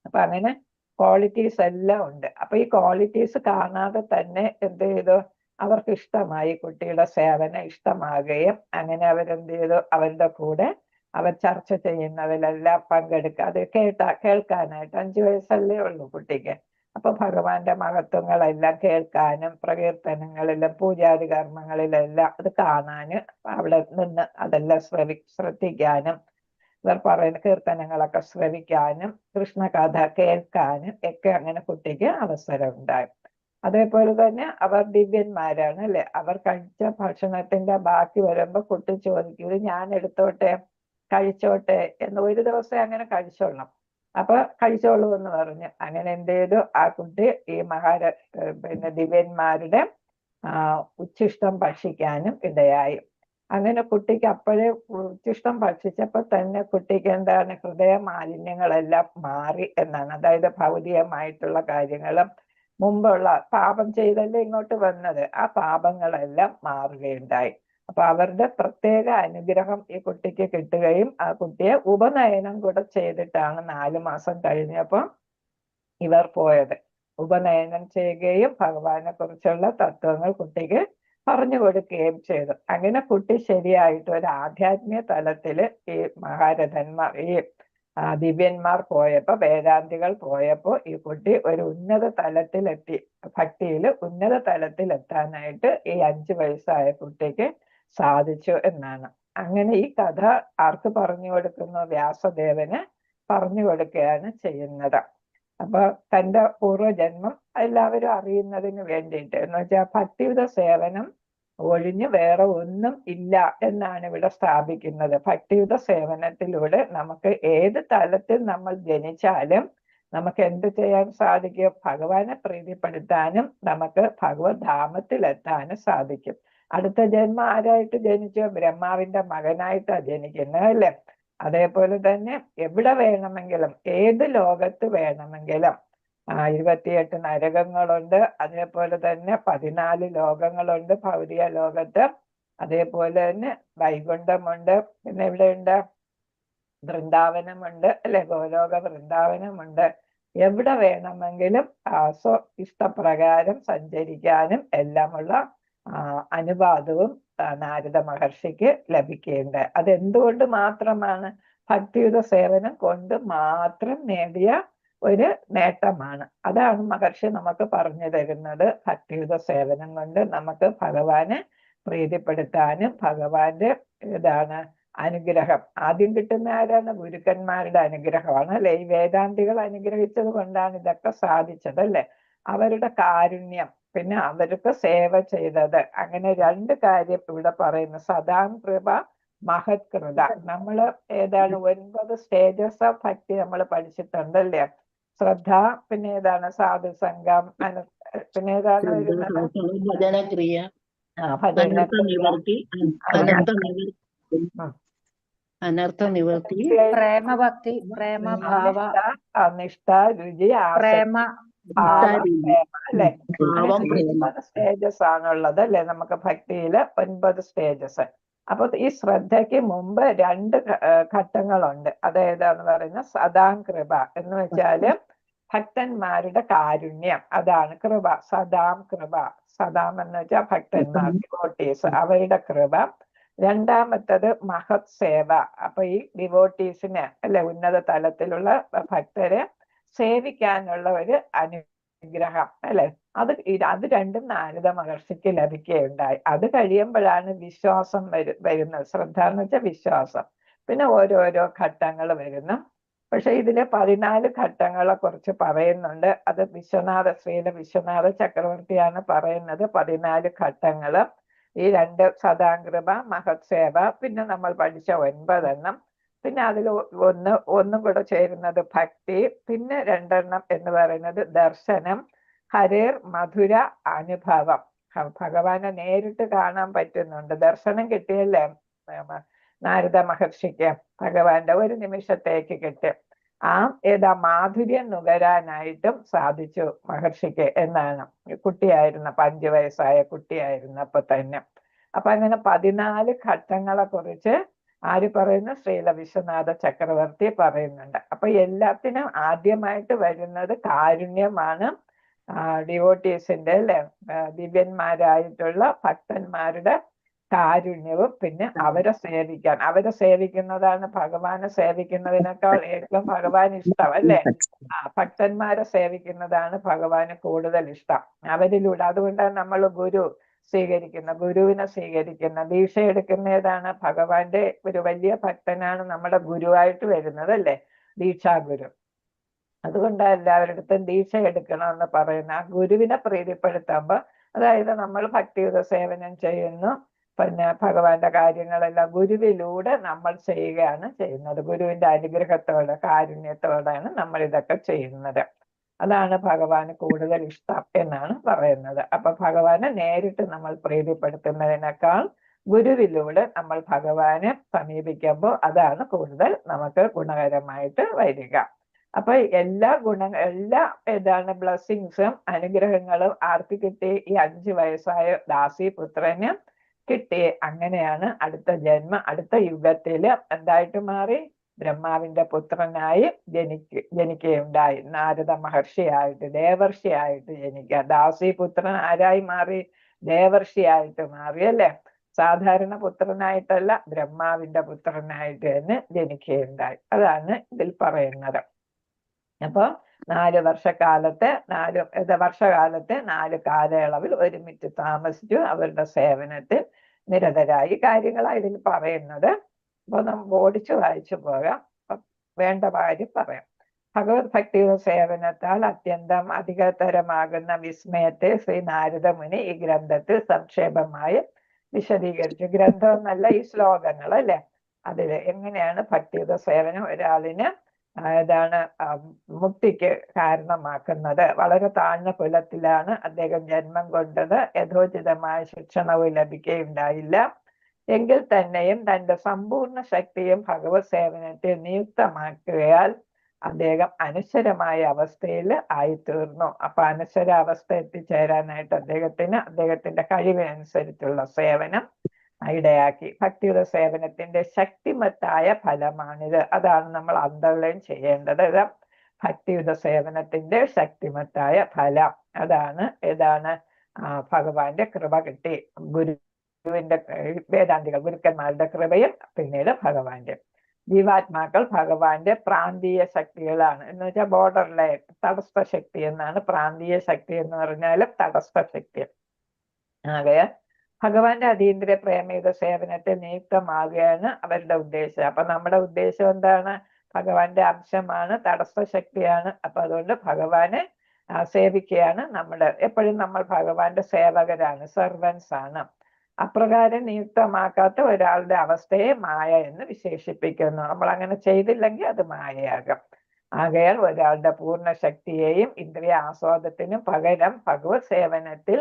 അപ്പൊ അങ്ങനെ ക്വാളിറ്റീസ് എല്ലാം ഉണ്ട്. അപ്പൊ ഈ ക്വാളിറ്റീസ് കാണാതെ തന്നെ എന്ത് ചെയ്തു? അവർക്ക് ഇഷ്ടമായി, കുട്ടിയുടെ സേവനം ഇഷ്ടമാകുകയും അങ്ങനെ അവരെന്ത് ചെയ്തു? അവരുടെ കൂടെ അവർ ചർച്ച ചെയ്യുന്നതിലെല്ലാം പങ്കെടുക്കുക, അത് കേൾക്കാനായിട്ട്. 5 വയസ്സല്ലേ ഉള്ളൂ കുട്ടിക്ക്. അപ്പൊ ഭഗവാന്റെ മഹത്വങ്ങളെല്ലാം കേൾക്കാനും പ്രകീർത്തനങ്ങളിലും പൂജാതി കർമ്മങ്ങളിലെല്ലാം അത് കാണാനും അവിടെ നിന്ന് അതെല്ലാം ശ്രദ്ധിക്കാനും ഇവർ പറയുന്ന കീർത്തനങ്ങളൊക്കെ ശ്രവിക്കാനും കൃഷ്ണകഥ കേൾക്കാനും ഒക്കെ അങ്ങനെ കുട്ടിക്ക് അവസരം ഉണ്ടായി. അതേപോലെ തന്നെ അവർ ദിവ്യന്മാരാണ് അല്ലെ. അവർ കഴിച്ച ഭക്ഷണത്തിന്റെ ബാക്കി വരുമ്പോ കുട്ടി ചോദിക്കും ഇത് ഞാൻ എടുത്തോട്ടെ, കഴിച്ചോട്ടെ എന്ന്. ഒരു ദിവസം അങ്ങനെ കഴിച്ചോളണം. അപ്പൊ കഴിച്ചോളൂ എന്ന് പറഞ്ഞു. അങ്ങനെ എന്ത് ചെയ്തു, ആ കുട്ടി ഈ പിന്നെ ദിവ്യന്മാരുടെ ഉച്ഛിഷ്ടം ഭക്ഷിക്കാനും ഇടയായി. അങ്ങനെ കുട്ടിക്ക് അപ്പോഴേ ഉച്ഛിഷ്ടം ഭക്ഷിച്ചപ്പോൾ തന്നെ കുട്ടിക്ക് എന്താണ്, ഹൃദയ മാലിന്യങ്ങളെല്ലാം മാറി എന്നാണ്. അതായത് ഭൗതികമായിട്ടുള്ള കാര്യങ്ങളും മുമ്പുള്ള പാപം ചെയ്തല്ലേ ഇങ്ങോട്ട് വന്നത്, ആ പാപങ്ങളെല്ലാം മാറുകയുണ്ടായി. അപ്പൊ അവരുടെ പ്രത്യേക അനുഗ്രഹം ഈ കുട്ടിക്ക് കിട്ടുകയും ആ കുട്ടിയെ ഉപനയനം കൂടെ ചെയ്തിട്ടാണ് 4 മാസം കഴിഞ്ഞപ്പോൾ ഇവർ പോയത്. ഉപനയനം ചെയ്യുകയും ഭഗവാനെ കുറിച്ചുള്ള തത്വങ്ങൾ കുട്ടിക്ക് പറഞ്ഞു കൊടുക്കുകയും ചെയ്തു. അങ്ങനെ കുട്ടി ശരിയായിട്ട് ഒരു ആധ്യാത്മിക തലത്തില് ഈ മഹാരഥന്മാർ, ഈ ദിവ്യന്മാർ പോയപ്പോ, വേദാന്തികൾ പോയപ്പോ ഈ കുട്ടി ഒരു ഉന്നത തലത്തിലെത്തി. ഭക്തിയിൽ ഉന്നത തലത്തിലെത്താനായിട്ട് ഈ 5 വയസ്സായ കുട്ടിക്ക് സാധിച്ചു എന്നാണ്. അങ്ങനെ ഈ കഥ ആർക്ക് പറഞ്ഞു കൊടുക്കുന്നു? വ്യാസദേവന് പറഞ്ഞു കൊടുക്കുകയാണ് ചെയ്യുന്നത്. അപ്പൊ തന്റെ പൂർവ്വജന്മം എല്ലാവരും അറിയുന്നതിന് വേണ്ടിയിട്ട്, എന്ന് വെച്ചാൽ ഭക്തിയുത സേവനം ഒഴിഞ്ഞ് വേറെ ഒന്നും ഇല്ല എന്നാണ് ഇവിടെ സ്ഥാപിക്കുന്നത്. ഭക്തിയുത സേവനത്തിലൂടെ നമുക്ക് ഏത് തലത്തിൽ നമ്മൾ ജനിച്ചാലും നമുക്ക് എന്ത് ചെയ്യാൻ സാധിക്കും? ഭഗവാനെ പ്രീതിപ്പെടുത്താനും നമുക്ക് ഭഗവത് ധാമത്തിലെത്താനും സാധിക്കും. അടുത്ത ജന്മം ആരായിട്ട് ജനിച്ചു? ബ്രഹ്മാവിന്റെ മകനായിട്ടാണ് ജനിക്കുന്നത് അല്ലേ. അതേപോലെ തന്നെ എവിടെ വേണമെങ്കിലും, ഏത് ലോകത്ത് വേണമെങ്കിലും 28 നരകങ്ങളുണ്ട്. അതേപോലെ തന്നെ 14 ലോകങ്ങളുണ്ട് ഭൗതിക ലോകത്ത്. അതേപോലെ തന്നെ വൈകുണ്ഠമുണ്ട്. പിന്നെ എവിടെയുണ്ട്? വൃന്ദാവനമുണ്ട് അല്ലെ, ഗോലോക വൃന്ദാവനമുണ്ട്. എവിടെ വേണമെങ്കിലും ഇഷ്ടപ്രകാരം സഞ്ചരിക്കാനും എല്ലാമുള്ള അനുവാദവും നാരദ മഹർഷിക്ക് ലഭിക്കേണ്ട. അതെന്തുകൊണ്ട് മാത്രമാണ്? ഭക്തിയുത സേവനം കൊണ്ട് മാത്രം നേടിയ ഒരു നേട്ടമാണ്. അതാണ് മഹർഷി നമുക്ക് പറഞ്ഞു തരുന്നത്. ഭക്തിയുത സേവനം കൊണ്ട് നമുക്ക് ഭഗവാനെ പ്രീതിപ്പെടുത്താനും ഭഗവാന്റെ അനുഗ്രഹം ആദ്യം കിട്ടുന്ന ആരാണ്? ഗുരുക്കന്മാരുടെ അനുഗ്രഹമാണ് അല്ലെ. ഈ വേദാന്തികൾ അനുഗ്രഹിച്ചത് കൊണ്ടാണ് ഇതൊക്കെ സാധിച്ചത് അല്ലെ. അവരുടെ കാരുണ്യം, പിന്നെ അവർക്ക് സേവ ചെയ്തത്. അങ്ങനെ 2 കാര്യം ഇവിടെ പറയുന്നു. സദാം കൃപ, മഹത് കൃത. നമ്മള് 9 സ്റ്റേജസ് ഓഫ് ഭക്തി നമ്മൾ പഠിച്ചിട്ടുണ്ടല്ലേ. ശ്രദ്ധ, പിന്നെ സാധുസംഗം, പിന്നെ ഭജനക്രിയ, അനർത്ഥ നിവർത്തി, പ്രേമഭക്തി, പ്രേമഭാവ, നിഷ്ഠ, രുചി, പ്രേമ അല്ലെ. സ്റ്റേജസ് ആണുള്ളത് അല്ലെ നമുക്ക് ഭക്തിയില് 9 സ്റ്റേജസ്. അപ്പൊ ഈ ശ്രദ്ധയ്ക്ക് മുമ്പ് 2 ഘട്ടങ്ങളുണ്ട്. അതേതാന്ന് പറയുന്നത് സദാം കൃപ എന്ന് വെച്ചാല് ഭക്തന്മാരുടെ കാരുണ്യം, അതാണ് കൃപ. സദാം കൃപ, സദാം എന്ന് വെച്ചാൽ ഭക്തന്മാർ, ഡിവോട്ടീസ്, അവരുടെ കൃപ. രണ്ടാമത്തത് മഹത് സേവ. അപ്പൊ ഈ ഡിവോട്ടീസിന് അല്ലെ, ഉന്നത തലത്തിലുള്ള ഭക്തരെ സേവിക്കാനുള്ള ഒരു അനുഗ്രഹം അല്ലെ. അത് രണ്ടും നാരദ മഹർഷിക്ക് ലഭിക്കുകയുണ്ടായി. അത് കഴിയുമ്പോഴാണ് വിശ്വാസം വരുന്നത്. ശ്രദ്ധ എന്ന് വെച്ചാൽ വിശ്വാസം. പിന്നെ ഓരോരോ ഘട്ടങ്ങൾ വരുന്നു. പക്ഷെ ഇതിലെ 14 ഘട്ടങ്ങളെ കുറിച്ച് പറയുന്നുണ്ട്. അത് ശ്രീല വിശ്വനാഥ ചക്രവർത്തിയാണ് പറയുന്നത്. 14 ഘട്ടങ്ങള്. ഈ 2 സദാംകൃപ, മഹത് സേവ, പിന്നെ നമ്മൾ പഠിച്ച 9 എണ്ണം. പിന്നെ അതിൽ ഒന്നും കൂടെ ചേരുന്നത് ഭക്തി. പിന്നെ 2 എണ്ണം എന്ന് പറയുന്നത് ദർശനം, ഹരേർ മധുര അനുഭവം. ഭഗവാനെ നേരിട്ട് കാണാൻ പറ്റുന്നുണ്ട്. ദർശനം കിട്ടിയല്ലേ നാരദ മഹർഷിക്ക്, ഭഗവാന്റെ ഒരു നിമിഷത്തേക്ക് കിട്ടി. മാധുര്യം നുകരാനായിട്ടും സാധിച്ചു മഹർഷിക്ക് എന്നാണ്. കുട്ടിയായിരുന്ന 5 വയസ്സായ കുട്ടിയായിരുന്നപ്പോ തന്നെ. അപ്പൊ അങ്ങനെ 14 ഘട്ടങ്ങളെ കുറിച്ച് ആര് പറയുന്നു? ശ്രീല വിശ്വനാഥ ചക്രവർത്തി പറയുന്നുണ്ട്. അപ്പൊ എല്ലാത്തിനും ആദ്യമായിട്ട് വരുന്നത് കാരുണ്യമാണ്. ഡിവോട്ടീസിന്റെ അല്ലെ, ദിവ്യന്മാരായിട്ടുള്ള ഭക്തന്മാരുടെ കാരുണ്യവും പിന്നെ അവരെ സേവിക്കുന്നതാണ് ഭഗവാനെ സേവിക്കുന്നതിനേക്കാൾ ഏറ്റവും ഭഗവാൻ ഇഷ്ടം അല്ലെ. ഭക്തന്മാരെ സേവിക്കുന്നതാണ് ഭഗവാന് കൂടുതൽ ഇഷ്ടം അവരിലൂടെ. അതുകൊണ്ടാണ് നമ്മൾ ഗുരുവിനെ സ്വീകരിക്കുന്ന, ദീക്ഷ എടുക്കുന്ന ഏതാണ്? ഭഗവാന്റെ ഒരു വലിയ ഭക്തനാണ് നമ്മുടെ ഗുരുവായിട്ട് വരുന്നത് അല്ലെ, ദീക്ഷാഗുരു. അതുകൊണ്ട് എല്ലാവരുടെ ദീക്ഷ എടുക്കണമെന്ന് പറയുന്ന ആ ഗുരുവിനെ പ്രീതിപ്പെടുത്തുമ്പോൾ, അതായത് നമ്മൾ ഭക്തിയുത സേവനം ചെയ്യുന്നു, പിന്നെ ഭഗവാന്റെ കാര്യങ്ങളെല്ലാം ഗുരുവിലൂടെ നമ്മൾ ചെയ്യുകയാണ് ചെയ്യുന്നത്. ഗുരുവിന്റെ അനുഗ്രഹത്തോടെ കാരുണ്യത്തോടെയാണ് നമ്മൾ ഇതൊക്കെ ചെയ്യുന്നത്. അതാണ് ഭഗവാന് കൂടുതൽ ഇഷ്ടം എന്നാണ് പറയുന്നത്. അപ്പൊ ഭഗവാനെ നേരിട്ട് നമ്മൾ പ്രീതിപ്പെടുത്തുന്നതിനേക്കാൾ ഗുരുവിലൂടെ നമ്മൾ ഭഗവാനെ സമീപിക്കുമ്പോൾ അതാണ് കൂടുതൽ നമുക്ക് ഗുണകരമായിട്ട് വരിക. അപ്പൊ എല്ലാ ബ്ലെസ്സിങ്സും അനുഗ്രഹങ്ങളും ആർക്ക് കിട്ടി? ഈ 5 വയസ്സായ ദാസിപുത്രന് കിട്ടി. അങ്ങനെയാണ് അടുത്ത യുഗത്തില് എന്തായിട്ട് മാറി? ബ്രഹ്മാവിന്റെ പുത്രനായി ജനിക്കുകയുണ്ടായി. നാരദ മഹർഷിയായിട്ട്, ദേവർഷിയായിട്ട് ജനിക്കുക. ദാസിപുത്രൻ ആരായി മാറി? ദേവർഷിയായിട്ട് മാറി, അല്ലെ? സാധാരണ പുത്രനായിട്ടല്ല, ബ്രഹ്മാവിന്റെ പുത്രനായിട്ട് തന്നെ ജനിക്കുകയുണ്ടായി. അതാണ് ഇതിൽ പറയുന്നത്. അപ്പൊ 4 വർഷക്കാലത്തെ 4 കാലയളവിൽ ഒരുമിച്ച് താമസിച്ചു. അവരുടെ സേവനത്തിൽ നിരതരായി. കാര്യങ്ങളാണ് ഇതിൽ പറയുന്നത്. അപ്പൊ നമുക്ക് ഓടിച്ചു വായിച്ചു പോകാം. വേണ്ട കാര്യം പറയാം. ഭഗവത് ഭക്തിയുടെ സേവനത്താൽ അത്യന്തം അധികതരമാകുന്ന വിസ്മയത്തെ ശ്രീ നാരദ മുനി ഈ ഗ്രന്ഥത്തിൽ സംക്ഷേപമായി വിശദീകരിച്ചു. ഗ്രന്ഥം എന്നല്ല, ഈ ശ്ലോകങ്ങൾ, അല്ലെ? അതില് എങ്ങനെയാണ് ഭക്തിയുടെ സേവനം ഒരാളിന് മുക്തിക്ക് കാരണമാക്കുന്നത്. വളരെ താഴ്ന്ന കുലത്തിലാണ് അദ്ദേഹം ജന്മം കൊണ്ടത്. യഥോചിതമായ ശിക്ഷണവും ലഭിക്കുകയുണ്ടായില്ല. എങ്കിൽ തന്നെയും തന്റെ സമ്പൂർണ്ണ ശക്തിയും ഭഗവത് സേവനത്തെ നിയുക്തമാക്കുകയാൽ അദ്ദേഹം അനശ്വരമായ അവസ്ഥയിൽ ആയിത്തീർന്നു. അപ്പൊ അനശ്വരാവസ്ഥ എത്തിച്ചേരാനായിട്ട് അദ്ദേഹത്തിന്റെ കഴിവിനനുസരിച്ചുള്ള സേവനം ഇടയാക്കി. ഭക്തിയുടെ സേവനത്തിന്റെ ശക്തിമത്തായ ഫലമാണിത്. അതാണ് നമ്മൾ അണ്ടർലൈൻ ചെയ്യേണ്ടത്. ഭക്തിയുടെ സേവനത്തിന്റെ ശക്തിമത്തായ ഫലം ഏതാണ്? ഭഗവാന്റെ കൃപ കിട്ടി. ഗുരുവിന്റെ വേദാന്തികൾ ഗുരുക്കന്മാരുടെ കൃപയും പിന്നീട് ഭഗവാന്റെ. ജീവാത്മാക്കൾ ഭഗവാന്റെ പ്രാന്തീയ ശക്തികളാണ്. എന്ന് വെച്ചാൽ ബോർഡർ ലൈൻ, തടസ്സ ശക്തി എന്നാണ്. പ്രാന്തീയ ശക്തി എന്ന് പറഞ്ഞാലും തടസ്സ ശക്തി. ആകയാൽ ഭഗവാന്റെ അതീന്ദ്രിയ പ്രേമയുടെ സേവനത്തിൽ നിയുക്തമാകുകയാണ് അവരുടെ ഉദ്ദേശം. അപ്പൊ നമ്മുടെ ഉദ്ദേശം എന്താണ്? ഭഗവാന്റെ അംശമാണ്, തടസ്സ ശക്തിയാണ്. അപ്പൊ അതുകൊണ്ട് ഭഗവാനെ സേവിക്കുകയാണ് എപ്പോഴും നമ്മൾ ഭഗവാന്റെ സേവകരാണ്, സെർവൻസ് ആണ്. അപ്രകാരം നിയുക്തമാക്കാത്ത ഒരാളുടെ അവസ്ഥയെ മായ എന്ന് വിശേഷിപ്പിക്കുന്നു. നമ്മൾ അങ്ങനെ ചെയ്തില്ലെങ്കിൽ അത് മായയാകാം. ആകയാൽ ഒരാളുടെ പൂർണ്ണ ശക്തിയെയും ഇന്ദ്രിയ ആസ്വാദത്തിനും പകരം ഭഗവത് സേവനത്തിൽ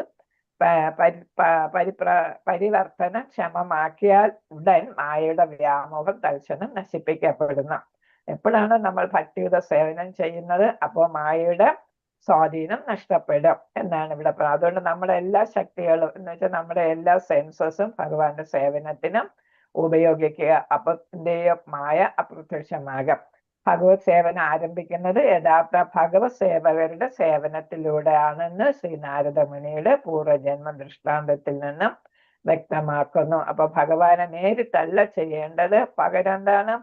പരിവർത്തനം ക്ഷമമാക്കിയാൽ ഉടൻ മായയുടെ വ്യാമോഹം തൽക്ഷണം നശിപ്പിക്കപ്പെടുന്നു. എപ്പോഴാണ് നമ്മൾ ഭക്തിയുടെ സേവനം ചെയ്യുന്നത്? അപ്പോൾ മായയുടെ സ്വാധീനം നഷ്ടപ്പെടും എന്നാണ് ഇവിടെ പറയുന്നത്. അതുകൊണ്ട് നമ്മുടെ എല്ലാ ശക്തികളും എന്ന് വെച്ചാൽ നമ്മുടെ എല്ലാ സെൻസസും ഭഗവാന്റെ സേവനത്തിനും ഉപയോഗിക്കുക. അപ്പൊ മായ അപ്രത്യക്ഷമാകാം. ഭഗവത് സേവനം ആരംഭിക്കുന്നത് യഥാർത്ഥ ഭഗവത് സേവകരുടെ സേവനത്തിലൂടെയാണെന്ന് ശ്രീ നാരദ മുനിയുടെ പൂർവജന്മ ദൃഷ്ടാന്തത്തിൽ നിന്നും വ്യക്തമാക്കുന്നു. അപ്പൊ ഭഗവാനെ നേരിട്ടല്ല ചെയ്യേണ്ടത്, പകരം എന്താണ്?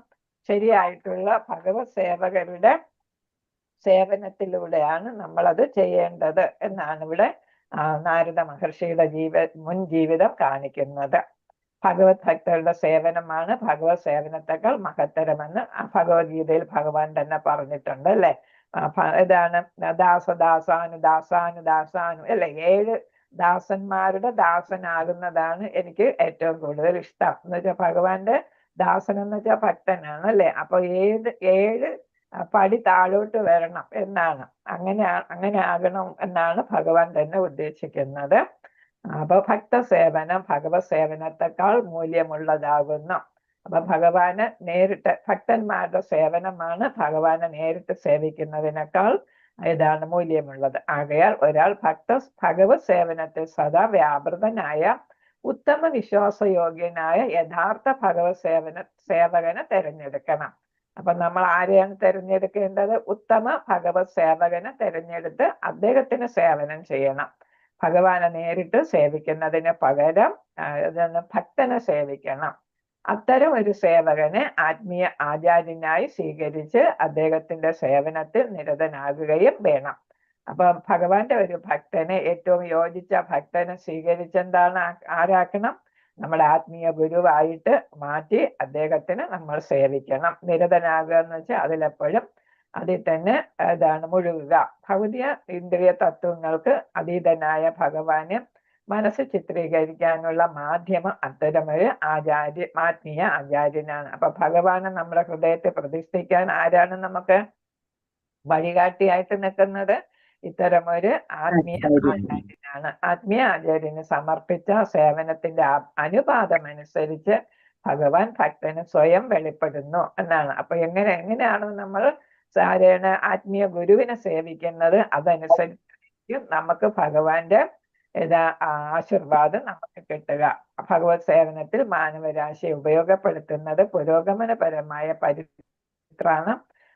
ശരിയായിട്ടുള്ള ഭഗവത് സേവകരുടെ സേവനത്തിലൂടെയാണ് നമ്മളത് ചെയ്യേണ്ടത് എന്നാണ് ഇവിടെ നാരദ മഹർഷിയുടെ മുൻ ജീവിതം കാണിക്കുന്നത്. ഭഗവത് ഭക്തരുടെ സേവനമാണ് ഭഗവത് സേവനത്തെക്കാൾ മഹത്തരമെന്ന് ഭഗവത്ഗീതയിൽ ഭഗവാൻ തന്നെ പറഞ്ഞിട്ടുണ്ട്, അല്ലെ? ഇതാണ് ദാസാനു അല്ലെ? 7 ദാസന്മാരുടെ ദാസനാകുന്നതാണ് എനിക്ക് ഏറ്റവും കൂടുതൽ ഇഷ്ടം. എന്ന് വെച്ചാൽ ഭഗവാന്റെ ദാസൻ എന്ന് വെച്ചാൽ ഭക്തനാണ്, അല്ലെ? അപ്പൊ 7 പടി താഴോട്ട് വരണം എന്നാണ്. അങ്ങനെ ആകണം എന്നാണ് ഭഗവാൻ തന്നെ ഉദ്ദേശിക്കുന്നത്. അപ്പൊ ഭക്തസേവനം ഭഗവത് സേവനത്തെക്കാൾ മൂല്യമുള്ളതാകുന്നു. അപ്പൊ ഭഗവാന് ഭക്തന്മാരുടെ സേവനമാണ് ഭഗവാനെ നേരിട്ട് സേവിക്കുന്നതിനേക്കാൾ മൂല്യമുള്ളത്. ആകയാൽ ഒരാൾ ഭഗവത് സേവനത്തിൽ സദാ വ്യാപൃതനായ ഉത്തമ വിശ്വാസയോഗ്യനായ യഥാർത്ഥ ഭഗവത് സേവകനെ തിരഞ്ഞെടുക്കണം. അപ്പൊ നമ്മൾ ആരെയാണ് തിരഞ്ഞെടുക്കേണ്ടത്? ഉത്തമ ഭഗവത് സേവകനെ തിരഞ്ഞെടുത്ത് അദ്ദേഹത്തിന് സേവനം ചെയ്യണം. ഭഗവാനെ നേരിട്ട് സേവിക്കുന്നതിന് പകരം ഭക്തനെ സേവിക്കണം. അത്തരം ഒരു സേവകനെ ആത്മീയ ആചാര്യനായി സ്വീകരിച്ച് അദ്ദേഹത്തിന്റെ സേവനത്തിൽ നിരതനാകുകയും വേണം. അപ്പൊ ഭഗവാന്റെ ഒരു ഭക്തനെ, ഏറ്റവും യോജിച്ച ഭക്തനെ സ്വീകരിച്ചെന്താണ് ആരാക്കണം? നമ്മുടെ ആത്മീയ ഗുരുവായിട്ട് മാറ്റി അദ്ദേഹത്തിന് നമ്മൾ സേവിക്കണം. നിരതനാകുക എന്ന് വെച്ചാൽ അതിലെപ്പോഴും അതിൽ തന്നെ മുഴുകുക. ഭൗതിക ഇന്ദ്രിയ തത്വങ്ങൾക്ക് അതീതനായ ഭഗവാന് മനസ്സ് ചിത്രീകരിക്കാനുള്ള മാധ്യമം അത്തരമൊരു ആത്മീയ ആചാര്യനാണ്. അപ്പൊ ഭഗവാനെ നമ്മുടെ ഹൃദയത്തെ പ്രതിഷ്ഠിക്കാൻ ആരാണ് നമുക്ക് വഴികാട്ടിയായിട്ട് നിൽക്കുന്നത്? ഇത്തരമൊരു ആത്മീയ ആചാര്യനാണ്. ആത്മീയ ആചാര്യന് സമർപ്പിച്ച സേവനത്തിന്റെ അനുപാതം അനുസരിച്ച് ഭഗവാൻ ഭക്തന് സ്വയം വെളിപ്പെടുന്നു എന്നാണ്. അപ്പൊ എങ്ങനെയാണ് നമ്മൾ സാധാരണ ആത്മീയ ഗുരുവിനെ സേവിക്കുന്നത്? അതനുസരിച്ച് നമുക്ക് ഭഗവാന്റെ ആശീർവാദം നമുക്ക് കിട്ടുക. ഭഗവത് സേവനത്തിൽ മാനവരാശിയെ ഉപയോഗപ്പെടുത്തുന്നത് പുരോഗമനപരമായ പരിത്രാണ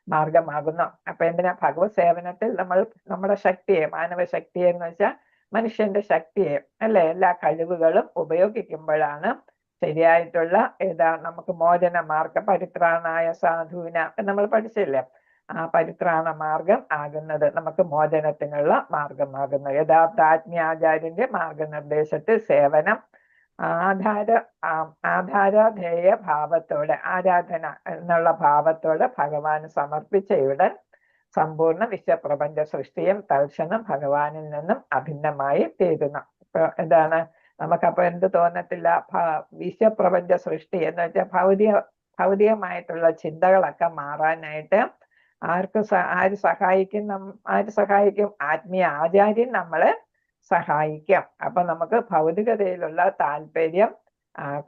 മാർഗമാകുന്നു. അപ്പൊ എന്തിനാ ഭഗവത് സേവനത്തിൽ നമ്മൾ നമ്മുടെ ശക്തിയെ, മാനവ ശക്തിയെ എന്ന് വെച്ചാൽ മനുഷ്യന്റെ ശക്തിയെ അല്ലെ, എല്ലാ കഴിവുകളും ഉപയോഗിക്കുമ്പോഴാണ് ശരിയായിട്ടുള്ള നമുക്ക് മോചന മാർഗം, പരിത്രാണായ സാധൂന നമ്മൾ പഠിച്ചില്ലേ, ആ പരിത്രാണ മാർഗം ആകുന്നത്, നമുക്ക് മോചനത്തിനുള്ള മാർഗമാകുന്നു. യഥാർത്ഥ ആത്മീയാചാര്യന്റെ മാർഗനിർദ്ദേശത്തിൽ സേവനം ആധാരധേയ ഭാവത്തോടെ, ആരാധന എന്നുള്ള ഭാവത്തോടെ ഭഗവാന് സമർപ്പിച്ചയുടൻ സമ്പൂർണ്ണ വിശ്വപ്രപഞ്ച സൃഷ്ടിയും തൽക്ഷണം ഭഗവാനിൽ നിന്നും അഭിന്നമായി തീരുന്നു. ഇപ്പൊ നമുക്കപ്പൊ എന്ത് തോന്നത്തില്ല? വിശ്വപ്രപഞ്ച സൃഷ്ടി എന്ന് വെച്ചാൽ ഭൗതികമായിട്ടുള്ള ചിന്തകളൊക്കെ മാറാനായിട്ട് ആര് സഹായിക്കും? ആത്മീയ ആചാര്യൻ നമ്മളെ സഹായിക്കും. അപ്പൊ നമുക്ക് ഭൗതികതയിലുള്ള താല്പര്യം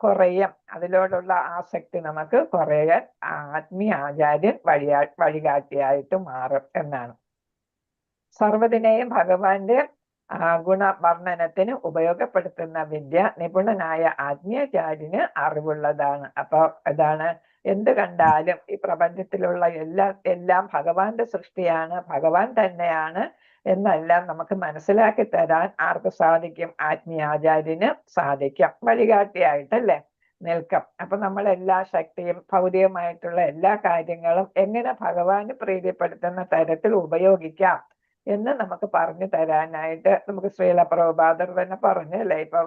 കുറയും, അതിലോടുള്ള ആസക്തി നമുക്ക് കുറയാൻ ആത്മീയ ആചാര്യൻ വഴികാട്ടിയായിട്ട് മാറും എന്നാണ്. സർവ്വതിനെയും ഭഗവാന്റെ ഗുണവർണ്ണനത്തിന് ഉപയോഗപ്പെടുത്തുന്ന വിദ്യ നിപുണനായ ആത്മീയാചാര്യന് അറിവുള്ളതാണ്. അപ്പൊ എന്ത് കണ്ടാലും ഈ പ്രപഞ്ചത്തിലുള്ള എല്ലാം ഭഗവാന്റെ സൃഷ്ടിയാണ്, ഭഗവാൻ തന്നെയാണ് എന്നെല്ലാം നമുക്ക് മനസ്സിലാക്കി തരാൻ ആർക്ക് സാധിക്കും? ആത്മീയാചാര്യന് സാധിക്കും. വഴികാട്ടിയായിട്ടല്ലേ നിൽക്കും. അപ്പൊ നമ്മൾ എല്ലാ ശക്തിയും ഭൗതികമായിട്ടുള്ള എല്ലാ കാര്യങ്ങളും എങ്ങനെ ഭഗവാന് പ്രീതിപ്പെടുത്തുന്ന തരത്തിൽ ഉപയോഗിക്കാം എന്ന് നമുക്ക് പറഞ്ഞു തരാനായിട്ട് നമുക്ക് ശ്രീല പ്രഭുപാദർ തന്നെ പറഞ്ഞു അല്ലെ. ഇപ്പൊ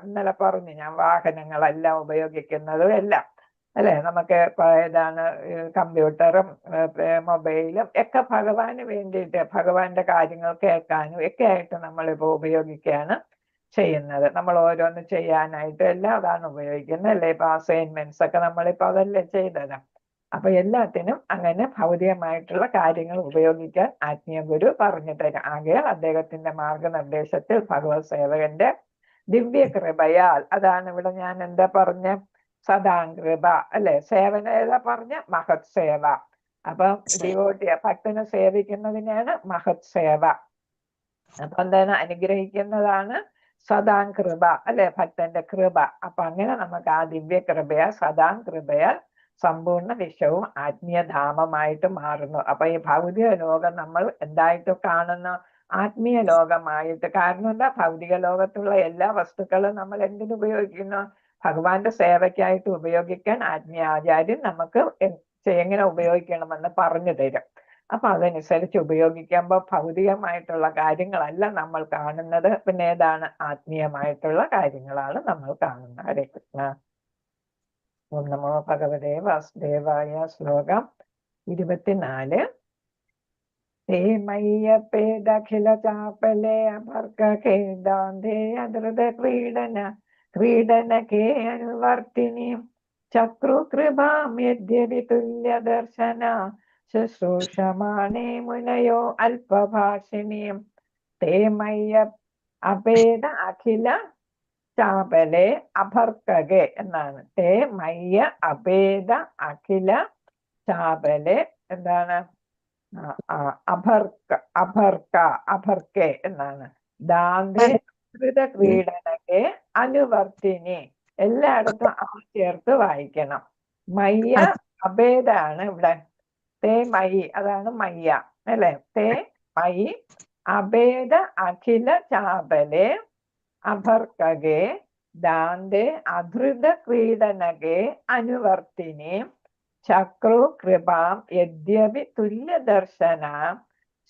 ഇന്നലെ പറഞ്ഞു ഞാൻ, വാഹനങ്ങളെല്ലാം ഉപയോഗിക്കുന്നതും എല്ലാം അല്ലെ, നമുക്ക് കമ്പ്യൂട്ടറും മൊബൈലും ഒക്കെ ഭഗവാന് വേണ്ടിയിട്ട്, ഭഗവാന്റെ കാര്യങ്ങൾ കേൾക്കാനും ഒക്കെ ആയിട്ട് നമ്മളിപ്പോ ഉപയോഗിക്കുകയാണ് ചെയ്യുന്നത്. നമ്മൾ ഓരോന്ന് ചെയ്യാനായിട്ട് എല്ലാം അതാണ് ഉപയോഗിക്കുന്നത് അല്ലെ. ഇപ്പൊ അസൈൻമെന്റ്സ് ഒക്കെ നമ്മളിപ്പോ അതല്ലേ ചെയ്തത്. അപ്പൊ എല്ലാത്തിനും അങ്ങനെ ഭൗതികമായിട്ടുള്ള കാര്യങ്ങൾ ഉപയോഗിക്കാൻ ആത്മീയ ഗുരു പറഞ്ഞു തരാം. ആകയാൽ അദ്ദേഹത്തിന്റെ മാർഗനിർദ്ദേശത്തിൽ ഭഗവത് സേവകന്റെ ദിവ്യ കൃപയാൽ, അതാണ് ഇവിടെ ഞാൻ എന്താ പറഞ്ഞ സദാകൃപ അല്ലെ, സേവന ഏതാ പറഞ്ഞ മഹത് സേവ. അപ്പൊ ഡിവോട്ടിയ ഭക്തനെ സേവിക്കുന്നതിനാണ് മഹത് സേവ. അപ്പൊ അനുഗ്രഹിക്കുന്നതാണ് സദാകൃപ അല്ലെ, ഭക്തന്റെ കൃപ. അപ്പൊ അങ്ങനെ നമുക്ക് ആ ദിവ്യ കൃപയാൽ, സദാകൃപയാൽ സമ്പൂർണ്ണ വിശ്വവും ആത്മീയധാമമായിട്ട് മാറുന്നു. അപ്പൊ ഈ ഭൗതിക ലോകം നമ്മൾ എന്തായിട്ട് കാണുന്നു? ആത്മീയ ലോകമായിട്ട്. കാരണം എന്താ? ഭൗതിക ലോകത്തുള്ള എല്ലാ വസ്തുക്കളും നമ്മൾ എന്തിനുപയോഗിക്കുന്നു? ഭഗവാന്റെ സേവയ്ക്കായിട്ട് ഉപയോഗിക്കാൻ ആത്മീയാചാര്യൻ നമുക്ക് എങ്ങനെ ഉപയോഗിക്കണമെന്ന് പറഞ്ഞു തരും. അപ്പൊ അതനുസരിച്ച് ഉപയോഗിക്കുമ്പോൾ ഭൗതികമായിട്ടുള്ള കാര്യങ്ങളല്ല നമ്മൾ കാണുന്നത്, പിന്നെ ഏതാണ്? ആത്മീയമായിട്ടുള്ള കാര്യങ്ങളാണ് നമ്മൾ കാണുന്നത്. ഹരേ കൃഷ്ണ. ഓം നമോ ഭഗവതേ വാസുദേവായ. ശ്ലോകം 24. ഹേ മയ്യപ്പേദഖില ചാപലേ അഭർക്കേദാന്ധേ അധൃത ക്രീഡനകേ അനുവർത്തിനി ചക്രുകൃപാം യദ്യപി തുല്യദർശന ശുശ്രൂഷമാണേ മുനയോ അല്പഭാഷിണീം തേ മയ്യ അപേദ അഖില ചാപലെ അഭർക്കകെ എന്നാണ്. തേ മയ്യ അപേദ അഖില ചാപലെ അഭർക്കെ എന്നാണ്. ദാന്തേ ക്രീഡനകെ അനുവർത്തിനി. എല്ലായിടത്തും ചേർത്ത് വായിക്കണം. മയ്യ അഭേദാണ് ഇവിടെ. തേ മയി, അതാണ് മയ്യ അല്ലെ. തേ മയി അഭേദ അഖില ചാപലെ അഭർക്കകെ ദാന്തേ അധൃത ക്രീഡനകെ അനുവർത്തിനി ചക്രു കൃപാം യദ്യപി തുല്യദർശന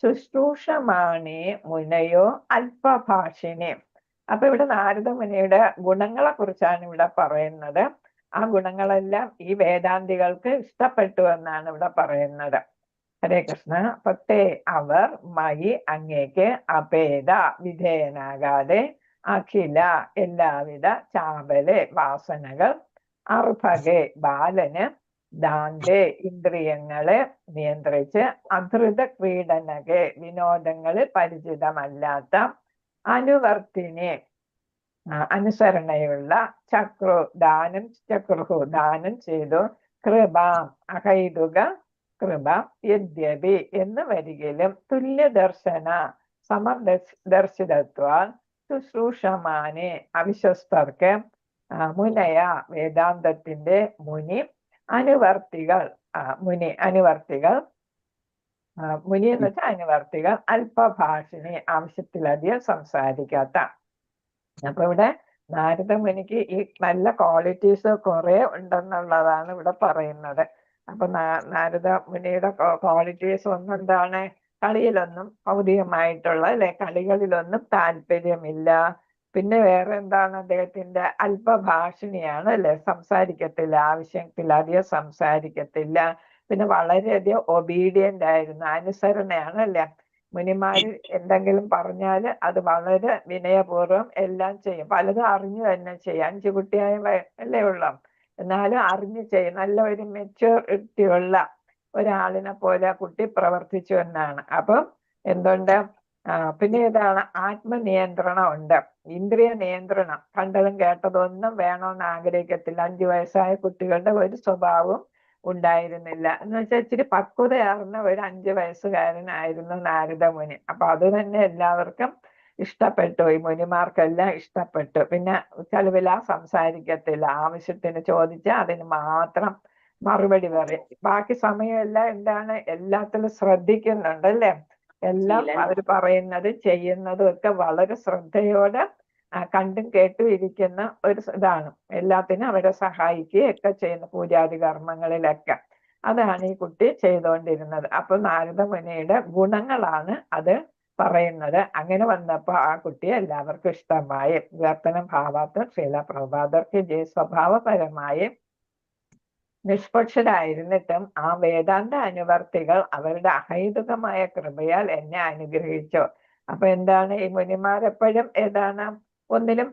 ശുശ്രൂഷമാണേ മുനയോ അല്പഭാഷിണി. അപ്പൊ ഇവിടെ നാരദ മുനിയുടെ ഗുണങ്ങളെ കുറിച്ചാണ് ഇവിടെ പറയുന്നത്. ആ ഗുണങ്ങളെല്ലാം ഈ വേദാന്തികൾക്ക് ഇഷ്ടപ്പെട്ടു എന്നാണ് ഇവിടെ പറയുന്നത്. ഹരേ കൃഷ്ണ. പത്തേ അവർ മയി അങ്ങേക്ക് അഭേദ വിധേയനാകാതെ അഖില എല്ലാവിധ ചാപല് വാസനകൾ അർഭകെ ബാലന് ദാന്തേ ഇന്ദ്രിയങ്ങളെ നിയന്ത്രിച്ച് അധൃത ക്രീഡനകെ വിനോദങ്ങളിൽ പരിചിതമല്ലാത്ത അനുവർത്തിനെ അനുസരണയുള്ള ചക്രുഹു ദാനം ചെയ്തു കൃപ അഹൈതുക കൃപ യദ്യപി എന്ന് വരികിലും തുല്യദർശന സമദർശിതത്വാൽ ശുശ്രൂഷമാനെ അവിശ്വസ്തർക്ക് മുനയ വേദാന്തത്തിന്റെ മുനി അനുവർത്തികൾ മുനി എന്ന് വെച്ചാൽ അനുവർത്തികൾ അല്പഭാഷിണി ആവശ്യത്തിലധികം സംസാരിക്കാത്ത. അപ്പൊ ഇവിടെ നാരദ മുനിക്ക് ഈ നല്ല ക്വാളിറ്റീസ് കുറെ ഉണ്ടെന്നുള്ളതാണ് ഇവിടെ പറയുന്നത്. അപ്പൊ നാരദ മുനിയുടെ ക്വാളിറ്റീസ് ഒന്നും എന്താണ്? കളിയിലൊന്നും ഭൗതികമായിട്ടുള്ള കളികളിലൊന്നും താല്പര്യമില്ല. പിന്നെ വേറെ എന്താണ്? അദ്ദേഹത്തിന്റെ അല്പഭാഷിണിയാണ് സംസാരിക്കത്തില്ല, ആവശ്യത്തിലധികം സംസാരിക്കത്തില്ല. പിന്നെ വളരെയധികം ഒബീഡിയന്റ് ആയിരുന്നു, അനുസരണയാണ് മുനിമാര് എന്തെങ്കിലും പറഞ്ഞാൽ അത് വളരെ വിനയപൂർവ്വം എല്ലാം ചെയ്യും. പലതും അറിഞ്ഞു തന്നെ ചെയ്യും. 5 കുട്ടിയായ അല്ലേ ഉള്ള, എന്നാലും അറിഞ്ഞു ചെയ്യും. നല്ല ഒരു മെച്യൂരിറ്റി ഉള്ള ഒരാളിനെ പോലെ കുട്ടി പ്രവർത്തിച്ചു എന്നാണ്. അപ്പം എന്തുണ്ട്? പിന്നെ ഇതാണ് ആത്മനിയന്ത്രണം ഉണ്ട്, ഇന്ദ്രിയ നിയന്ത്രണം. കണ്ടതും കേട്ടതും ഒന്നും വേണമെന്ന് ആഗ്രഹിക്കത്തില്ല. 5 വയസ്സായ കുട്ടികളുടെ ഒരു സ്വഭാവം ഉണ്ടായിരുന്നില്ല. എന്ന് വെച്ചാൽ ഇച്ചിരി പക്വതയാർന്ന ഒരു 5 വയസ്സുകാരനായിരുന്നു നാരദ മുനി. അപ്പൊ അത് തന്നെ എല്ലാവർക്കും ഇഷ്ടപ്പെട്ടു, ഈ മുനിമാർക്കെല്ലാം ഇഷ്ടപ്പെട്ടു. പിന്നെ ചെലവിലാ സംസാരിക്കത്തില്ല, ആവശ്യത്തിന് ചോദിച്ചാൽ അതിന് മാത്രം മറുപടി പറയും. ബാക്കി സമയമെല്ലാം എന്താണ്? എല്ലാത്തിലും ശ്രദ്ധിക്കുന്നുണ്ടല്ലേ. എല്ലാം അവർ പറയുന്നതും ചെയ്യുന്നതും ഒക്കെ വളരെ ശ്രദ്ധയോടെ കണ്ടും കേട്ടും ഇരിക്കുന്ന ഒരു ഇതാണ്. എല്ലാത്തിനും അവരെ സഹായിക്കുകയൊക്കെ ചെയ്യുന്ന പൂജാതി കർമ്മങ്ങളിലൊക്കെ. അതാണ് ഈ കുട്ടി ചെയ്തുകൊണ്ടിരുന്നത്. അപ്പൊ നാരദ മുനിയുടെ ഗുണങ്ങളാണ് അത് പറയുന്നത്. അങ്ങനെ വന്നപ്പോ ആ കുട്ടിയെ എല്ലാവർക്കും ഇഷ്ടമായി. വിവർത്തനം ഭാവാർത്ഥം ശ്രീല പ്രഭാതർക്ക് ജയ സ്വഭാവപരമായി നിഷ്പക്ഷരായിരുന്നിട്ടും ആ വേദാന്ത അനുവർത്തികൾ അവരുടെ അഹൈതുകമായ കൃപയാൽ എന്നെ അനുഗ്രഹിച്ചു. അപ്പൊ എന്താണ്? ഈ മുനിമാരെപ്പോഴും ഏതാണ്? ഒന്നിലും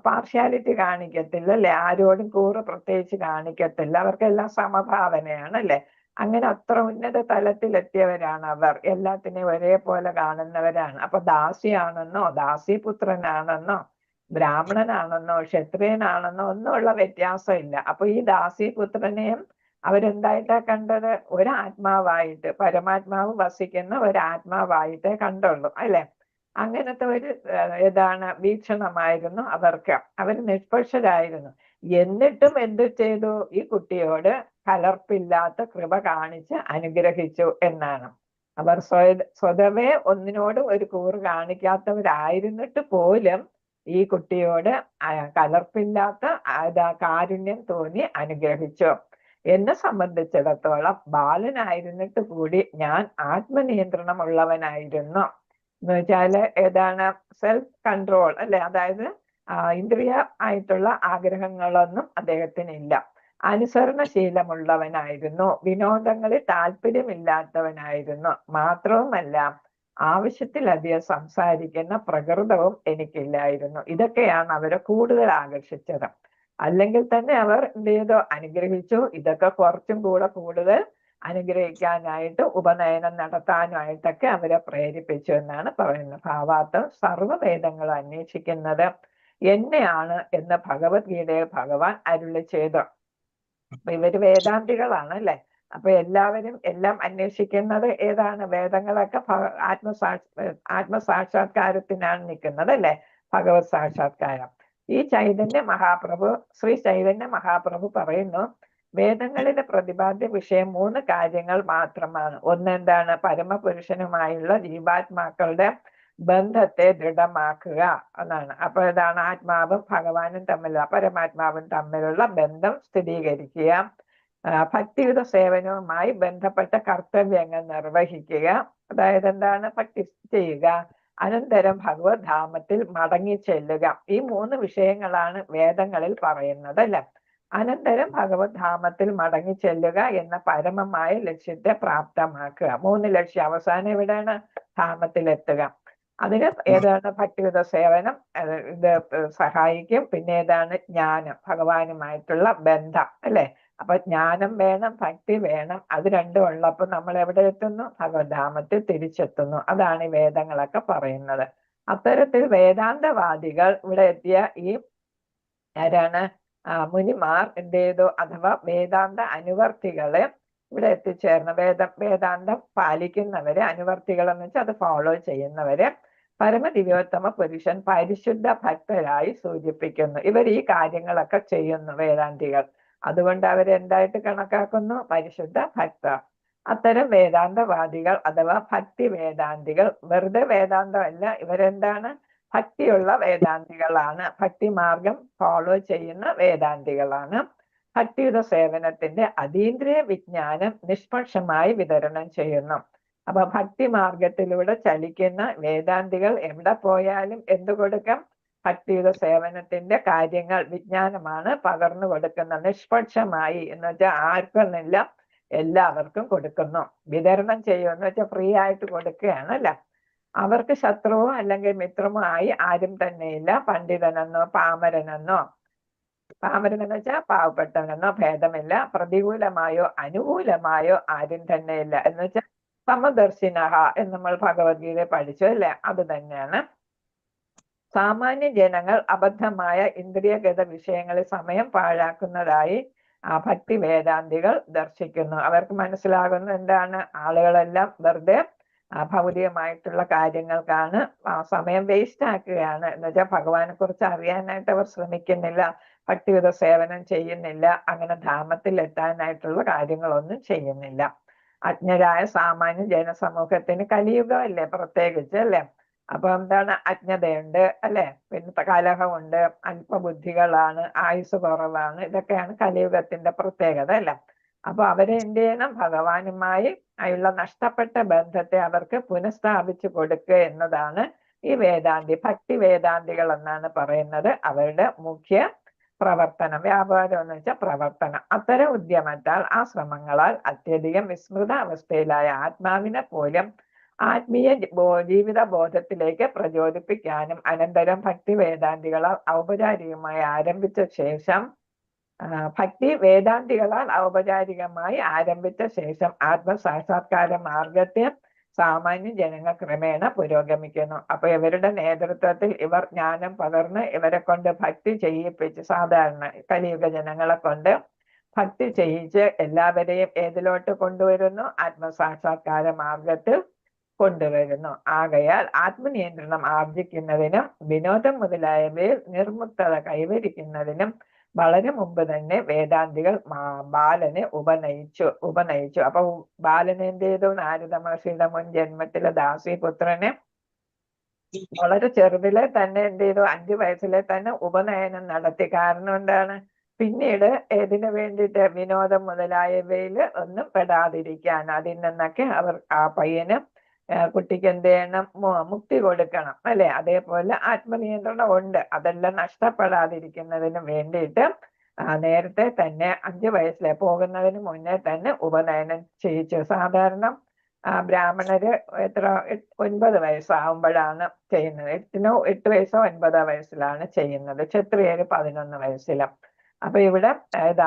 പാർഷ്യാലിറ്റി കാണിക്കത്തില്ല അല്ലെ, ആരോടും കൂറ് പ്രത്യേകിച്ച് കാണിക്കത്തില്ല. അവർക്കെല്ലാം സമഭാവനയാണ് അല്ലെ. അങ്ങനെ അത്ര ഉന്നത തലത്തിലെത്തിയവരാണ് അവർ. എല്ലാത്തിനെയും ഒരേപോലെ കാണുന്നവരാണ്. അപ്പൊ ദാസിയാണെന്നോ ദാസിപുത്രനാണെന്നോ ബ്രാഹ്മണനാണെന്നോ ക്ഷത്രിയനാണെന്നോ ഒന്നുമുള്ള വ്യത്യാസം ഇല്ല. അപ്പൊ ഈ ദാസിപുത്രനെയും അവരെന്തായിട്ടാ കണ്ടത്? ഒരാത്മാവായിട്ട്, പരമാത്മാവ് വസിക്കുന്ന ഒരാത്മാവായിട്ടേ കണ്ടുള്ളൂ അല്ലെ. അങ്ങനത്തെ ഒരു ഏതാണ് വീക്ഷണമായിരുന്നു അവർക്ക്. അവർ നിഷ്പക്ഷരായിരുന്നു. എന്നിട്ടും എന്ത് ചെയ്തു? ഈ കുട്ടിയോട് കലർപ്പില്ലാത്ത കൃപ കാണിച്ച് അനുഗ്രഹിച്ചു എന്നാണ്. അവർ സ്വതവേ ഒന്നിനോടും ഒരു കൂറ് കാണിക്കാത്തവരായിരുന്നിട്ട് പോലും ഈ കുട്ടിയോട് കലർപ്പില്ലാത്ത കാരുണ്യം തോന്നി അനുഗ്രഹിച്ചു. എന്നെ സംബന്ധിച്ചിടത്തോളം ബാലനായിരുന്നിട്ട് കൂടി ഞാൻ ആത്മനിയന്ത്രണം ഉള്ളവനായിരുന്നു. എന്ന് വെച്ചാല് ഏതാണ്? സെൽഫ് കൺട്രോൾ അല്ലെ. അതായത് ഇന്ദ്രിയ ആയിട്ടുള്ള ആഗ്രഹങ്ങളൊന്നും അദ്ദേഹത്തിനില്ല. അനുസരണശീലമുള്ളവനായിരുന്നു, വിനോദങ്ങളിൽ താല്പര്യമില്ലാത്തവനായിരുന്നു. മാത്രവുമല്ല ആവശ്യത്തിലധികം സംസാരിക്കുന്ന പ്രകൃതവും എനിക്കില്ലായിരുന്നു. ഇതൊക്കെയാണ് അവരെ കൂടുതൽ ആകർഷിച്ചത്. അല്ലെങ്കിൽ തന്നെ അവർ എന്ത് ചെയ്തു? അനുഗ്രഹിച്ചു. ഇതൊക്കെ കുറച്ചും കൂടെ കൂടുതൽ അനുഗ്രഹിക്കാനായിട്ട് ഉപനയനം നടത്താനായിട്ടൊക്കെ അവരെ പ്രേരിപ്പിച്ചു എന്നാണ് പറയുന്നത്. ഭാവാർത്ഥം സർവ്വവേദങ്ങളും അന്വേഷിക്കുന്നത് എന്നെയാണ് എന്ന് ഭഗവത്ഗീതയിൽ ഭഗവാൻ അരുളി ചെയ്തു. അപ്പൊ ഇവര് വേദാന്തികളാണ് അല്ലെ. അപ്പൊ എല്ലാവരും എല്ലാം അന്വേഷിക്കുന്നത് ഏതാണ്? വേദങ്ങളൊക്കെ ആത്മസാക്ഷാത്കാരത്തിനാണ് നിൽക്കുന്നത് അല്ലെ, ഭഗവത് സാക്ഷാത്കാരം. ഈ ശ്രീ ചൈതന്യ മഹാപ്രഭു പറയുന്നു, വേദങ്ങളിലെ പ്രതിപാദ്യ വിഷയം 3 കാര്യങ്ങൾ മാത്രമാണ്. ഒന്നെന്താണ്? പരമപുരുഷനുമായുള്ള ജീവാത്മാക്കളുടെ ബന്ധത്തെ ദൃഢമാക്കുക എന്നാണ്. അപ്പൊ ഇതാണ് ആത്മാവും ഭഗവാനും തമ്മിലുള്ള, പരമാത്മാവും തമ്മിലുള്ള ബന്ധം സ്ഥിരീകരിക്കുക. ഭക്തിയുത സേവനവുമായി ബന്ധപ്പെട്ട കർത്തവ്യങ്ങൾ നിർവഹിക്കുക. അതായത് എന്താണ്? ഭക്തി ചെയ്യുക. അനന്തരം ഭഗവത് ധാമത്തിൽ മടങ്ങി ചെല്ലുക. ഈ 3 വിഷയങ്ങളാണ് വേദങ്ങളിൽ പറയുന്നത് അല്ലെ. അനന്തരം ഭഗവത് ധാമത്തിൽ മടങ്ങി ചെല്ലുക എന്ന പരമമായ ലക്ഷ്യത്തെ പ്രാപ്തമാക്കുക. 3 ലക്ഷ്യം. അവസാനം എവിടെയാണ്? ധാമത്തിലെത്തുക. അതിന് ഏതാണ്? ഭക്തിയുത സേവനം ഇത് സഹായിക്കും. പിന്നെ ഏതാണ്? ജ്ഞാനം, ഭഗവാനുമായിട്ടുള്ള ബന്ധം അല്ലെ. അപ്പൊ ജ്ഞാനം വേണം, ഭക്തി വേണം. അത് രണ്ടും ഉള്ളപ്പോൾ നമ്മൾ എവിടെ എത്തുന്നു? ഭഗവത്ധാമത്തിൽ തിരിച്ചെത്തുന്നു. അതാണ് ഈ വേദങ്ങളൊക്കെ പറയുന്നത്. അത്തരത്തിൽ വേദാന്തവാദികൾ ഇവിടെ എത്തിയ ഈ ആരാണ്? മുനിമാർ എന്ത് ചെയ്തു? അഥവാ വേദാന്ത അനുവർത്തികളെ ഇവിടെ എത്തിച്ചേർന്ന് വേദാന്തം പാലിക്കുന്നവരെ, അനുവർത്തികൾ എന്ന് വെച്ചാൽ അത് ഫോളോ ചെയ്യുന്നവരെ പരമദിവ്യോത്തമ പുരുഷൻ പരിശുദ്ധ ഭക്തരായി സൂചിപ്പിക്കുന്നു. ഇവർ ഈ കാര്യങ്ങളൊക്കെ ചെയ്യുന്നു വേദാന്തികൾ. അതുകൊണ്ട് അവരെന്തായിട്ട് കണക്കാക്കുന്നു? പരിശുദ്ധ ഭക്തർ. അത്തരം വേദാന്തവാദികൾ അഥവാ ഭക്തി വേദാന്തികൾ വെറുതെ വേദാന്തമല്ല, ഇവരെന്താണ്? ഭക്തിയുള്ള വേദാന്തികളാണ്. ഭക്തി മാർഗം ഫോളോ ചെയ്യുന്ന വേദാന്തികളാണ്. ഭക്തിയുത സേവനത്തിന്റെ അതീന്ദ്രിയ വിജ്ഞാനം നിഷ്പക്ഷമായി വിതരണം ചെയ്യുന്നു. അപ്പൊ ഭക്തി മാർഗത്തിലൂടെ ചലിക്കുന്ന വേദാന്തികൾ എവിടെ പോയാലും എന്തു കൊടുക്കും? ഭക്തിയുത സേവനത്തിന്റെ കാര്യങ്ങൾ, വിജ്ഞാനമാണ് പകർന്നു കൊടുക്കുന്നത്. നിഷ്പക്ഷമായി എന്ന് വെച്ചാൽ ആർക്കൊന്നില്ല, എല്ലാവർക്കും കൊടുക്കുന്നു. വിതരണം ചെയ്യുമെന്ന് വെച്ചാൽ ഫ്രീ ആയിട്ട് കൊടുക്കുകയാണ് അല്ല. അവർക്ക് ശത്രുവോ അല്ലെങ്കിൽ മിത്രമോ ആയി ആരും തന്നെയില്ല. പണ്ഡിതനെന്നോ പാമരനെന്നോ, പാമരനെന്ന് വെച്ചാൽ പാവപ്പെട്ടവനെന്നോ ഭേദമില്ല. പ്രതികൂലമായോ അനുകൂലമായോ ആരും തന്നെയില്ല എന്ന് വെച്ചാൽ സമദർശിനഹ എന്ന് നമ്മൾ ഭഗവത്ഗീത പഠിച്ചു അല്ലെ. അത് തന്നെയാണ്. സാമാന്യ ജനങ്ങൾ അബദ്ധമായ ഇന്ദ്രിയഗത വിഷയങ്ങളിൽ സമയം പാഴാക്കുന്നതായി ഭക്തി വേദാന്തികൾ ദർശിക്കുന്നു. അവർക്ക് മനസ്സിലാകുന്ന എന്താണ്? ആളുകളെല്ലാം വെറുതെ ഭൗതികമായിട്ടുള്ള കാര്യങ്ങൾക്കാണ് സമയം വേസ്റ്റ് ആക്കുകയാണ് എന്ന് വെച്ചാൽ ഭഗവാനെ കുറിച്ച് അറിയാനായിട്ട് അവർ ശ്രമിക്കുന്നില്ല, ഭക്തിയുത സേവനം ചെയ്യുന്നില്ല, അങ്ങനെ ധാമത്തിൽ എത്താനായിട്ടുള്ള കാര്യങ്ങളൊന്നും ചെയ്യുന്നില്ല. അജ്ഞരായ സാമാന്യ ജനസമൂഹത്തിന് കലിയുഗമല്ലേ പ്രത്യേകിച്ച് അല്ലെ. അപ്പൊ എന്താണ്? അജ്ഞതയുണ്ട് അല്ലെ, പിന്നെ കലഹമുണ്ട്, അല്പബുദ്ധികളാണ്, ആയുസ് കുറവാണ്. ഇതൊക്കെയാണ് കലിയുഗത്തിന്റെ പ്രത്യേകത അല്ലെ. അപ്പൊ അവരെ എന്ത് ചെയ്യണം? ഭഗവാനുമായി ഉള്ള നഷ്ടപ്പെട്ട ബന്ധത്തെ അവർക്ക് പുനഃസ്ഥാപിച്ചു കൊടുക്കുക എന്നതാണ് ഈ ഭക്തി വേദാന്തികൾ എന്നാണ് പറയുന്നത്. അവരുടെ മുഖ്യ പ്രവർത്തനം, വ്യാപാരം എന്ന് വെച്ചാൽ പ്രവർത്തനം. അത്തരം ഉദ്യമത്താൽ, ആ ശ്രമങ്ങളാൽ അത്യധികം വിസ്മൃത അവസ്ഥയിലായ ആത്മാവിനെ പോലും ആത്മീയ ജീവിത ബോധത്തിലേക്ക് പ്രചോദിപ്പിക്കാനും അനന്തരം ഭക്തി വേദാന്തികളാൽ ഔപചാരികമായി ആരംഭിച്ച ശേഷം ആത്മസാക്ഷാത്കാര മാർഗത്തെ സാമാന്യ ജനങ്ങൾ ക്രമേണ പുരോഗമിക്കുന്നു. അപ്പൊ ഇവരുടെ നേതൃത്വത്തിൽ ഇവർ ജ്ഞാനം പകർന്ന് ഇവരെ കൊണ്ട് ഭക്തി ചെയ്യിപ്പിച്ച്, സാധാരണ കലിയുഗ ജനങ്ങളെ കൊണ്ട് ഭക്തി ചെയ്യിച്ച് എല്ലാവരെയും ഏതിലോട്ട് കൊണ്ടുവരുന്നു? ആത്മസാക്ഷാത്കാര മാർഗത്തിൽ കൊണ്ടുവരുന്നു. ആകയാൽ ആത്മനിയന്ത്രണം ആർജിക്കുന്നതിനും വിനോദം മുതലായവയിൽ നിർമുക്തത കൈവരിക്കുന്നതിനും വളരെ മുമ്പ് തന്നെ വേദാന്തികൾ ബാലനെ ഉപനയിച്ചു. അപ്പൊ ബാലനെ എന്ത് ചെയ്തു? നാരദ മഹർഷിയുടെ മുൻ ജന്മത്തിലെ ദാസിപുത്രനെ വളരെ ചെറുതിലെ തന്നെ എന്ത് ചെയ്തു? 5 വയസ്സിലെ തന്നെ ഉപനയനം നടത്തി. കാരണം എന്താണ്? പിന്നീട് ഏതിനു വേണ്ടിയിട്ട്? വിനോദം മുതലായവയിൽ ഒന്നും പെടാതിരിക്കാൻ. അതിൽ നിന്നൊക്കെ അവർ ആ പയ്യന് കുട്ടിക്ക് എന്ത് ചെയ്യണം? മുക്തി കൊടുക്കണം അല്ലെ. അതേപോലെ ആത്മനിയന്ത്രണം ഉണ്ട്, അതെല്ലാം നഷ്ടപ്പെടാതിരിക്കുന്നതിന് വേണ്ടിയിട്ട് നേരത്തെ തന്നെ 5 വയസ്സിലെ പോകുന്നതിന് മുന്നേ തന്നെ ഉപനയനം ചെയ്യിച്ചു. സാധാരണ ബ്രാഹ്മണര് 9 വയസ്സാവുമ്പോഴാണ് ചെയ്യുന്നത്. 8 വയസ്സോ 9 വയസ്സിലാണ് ചെയ്യുന്നത്. ക്ഷത്രിയര് 11 വയസ്സിലും. അപ്പൊ ഇവിടെ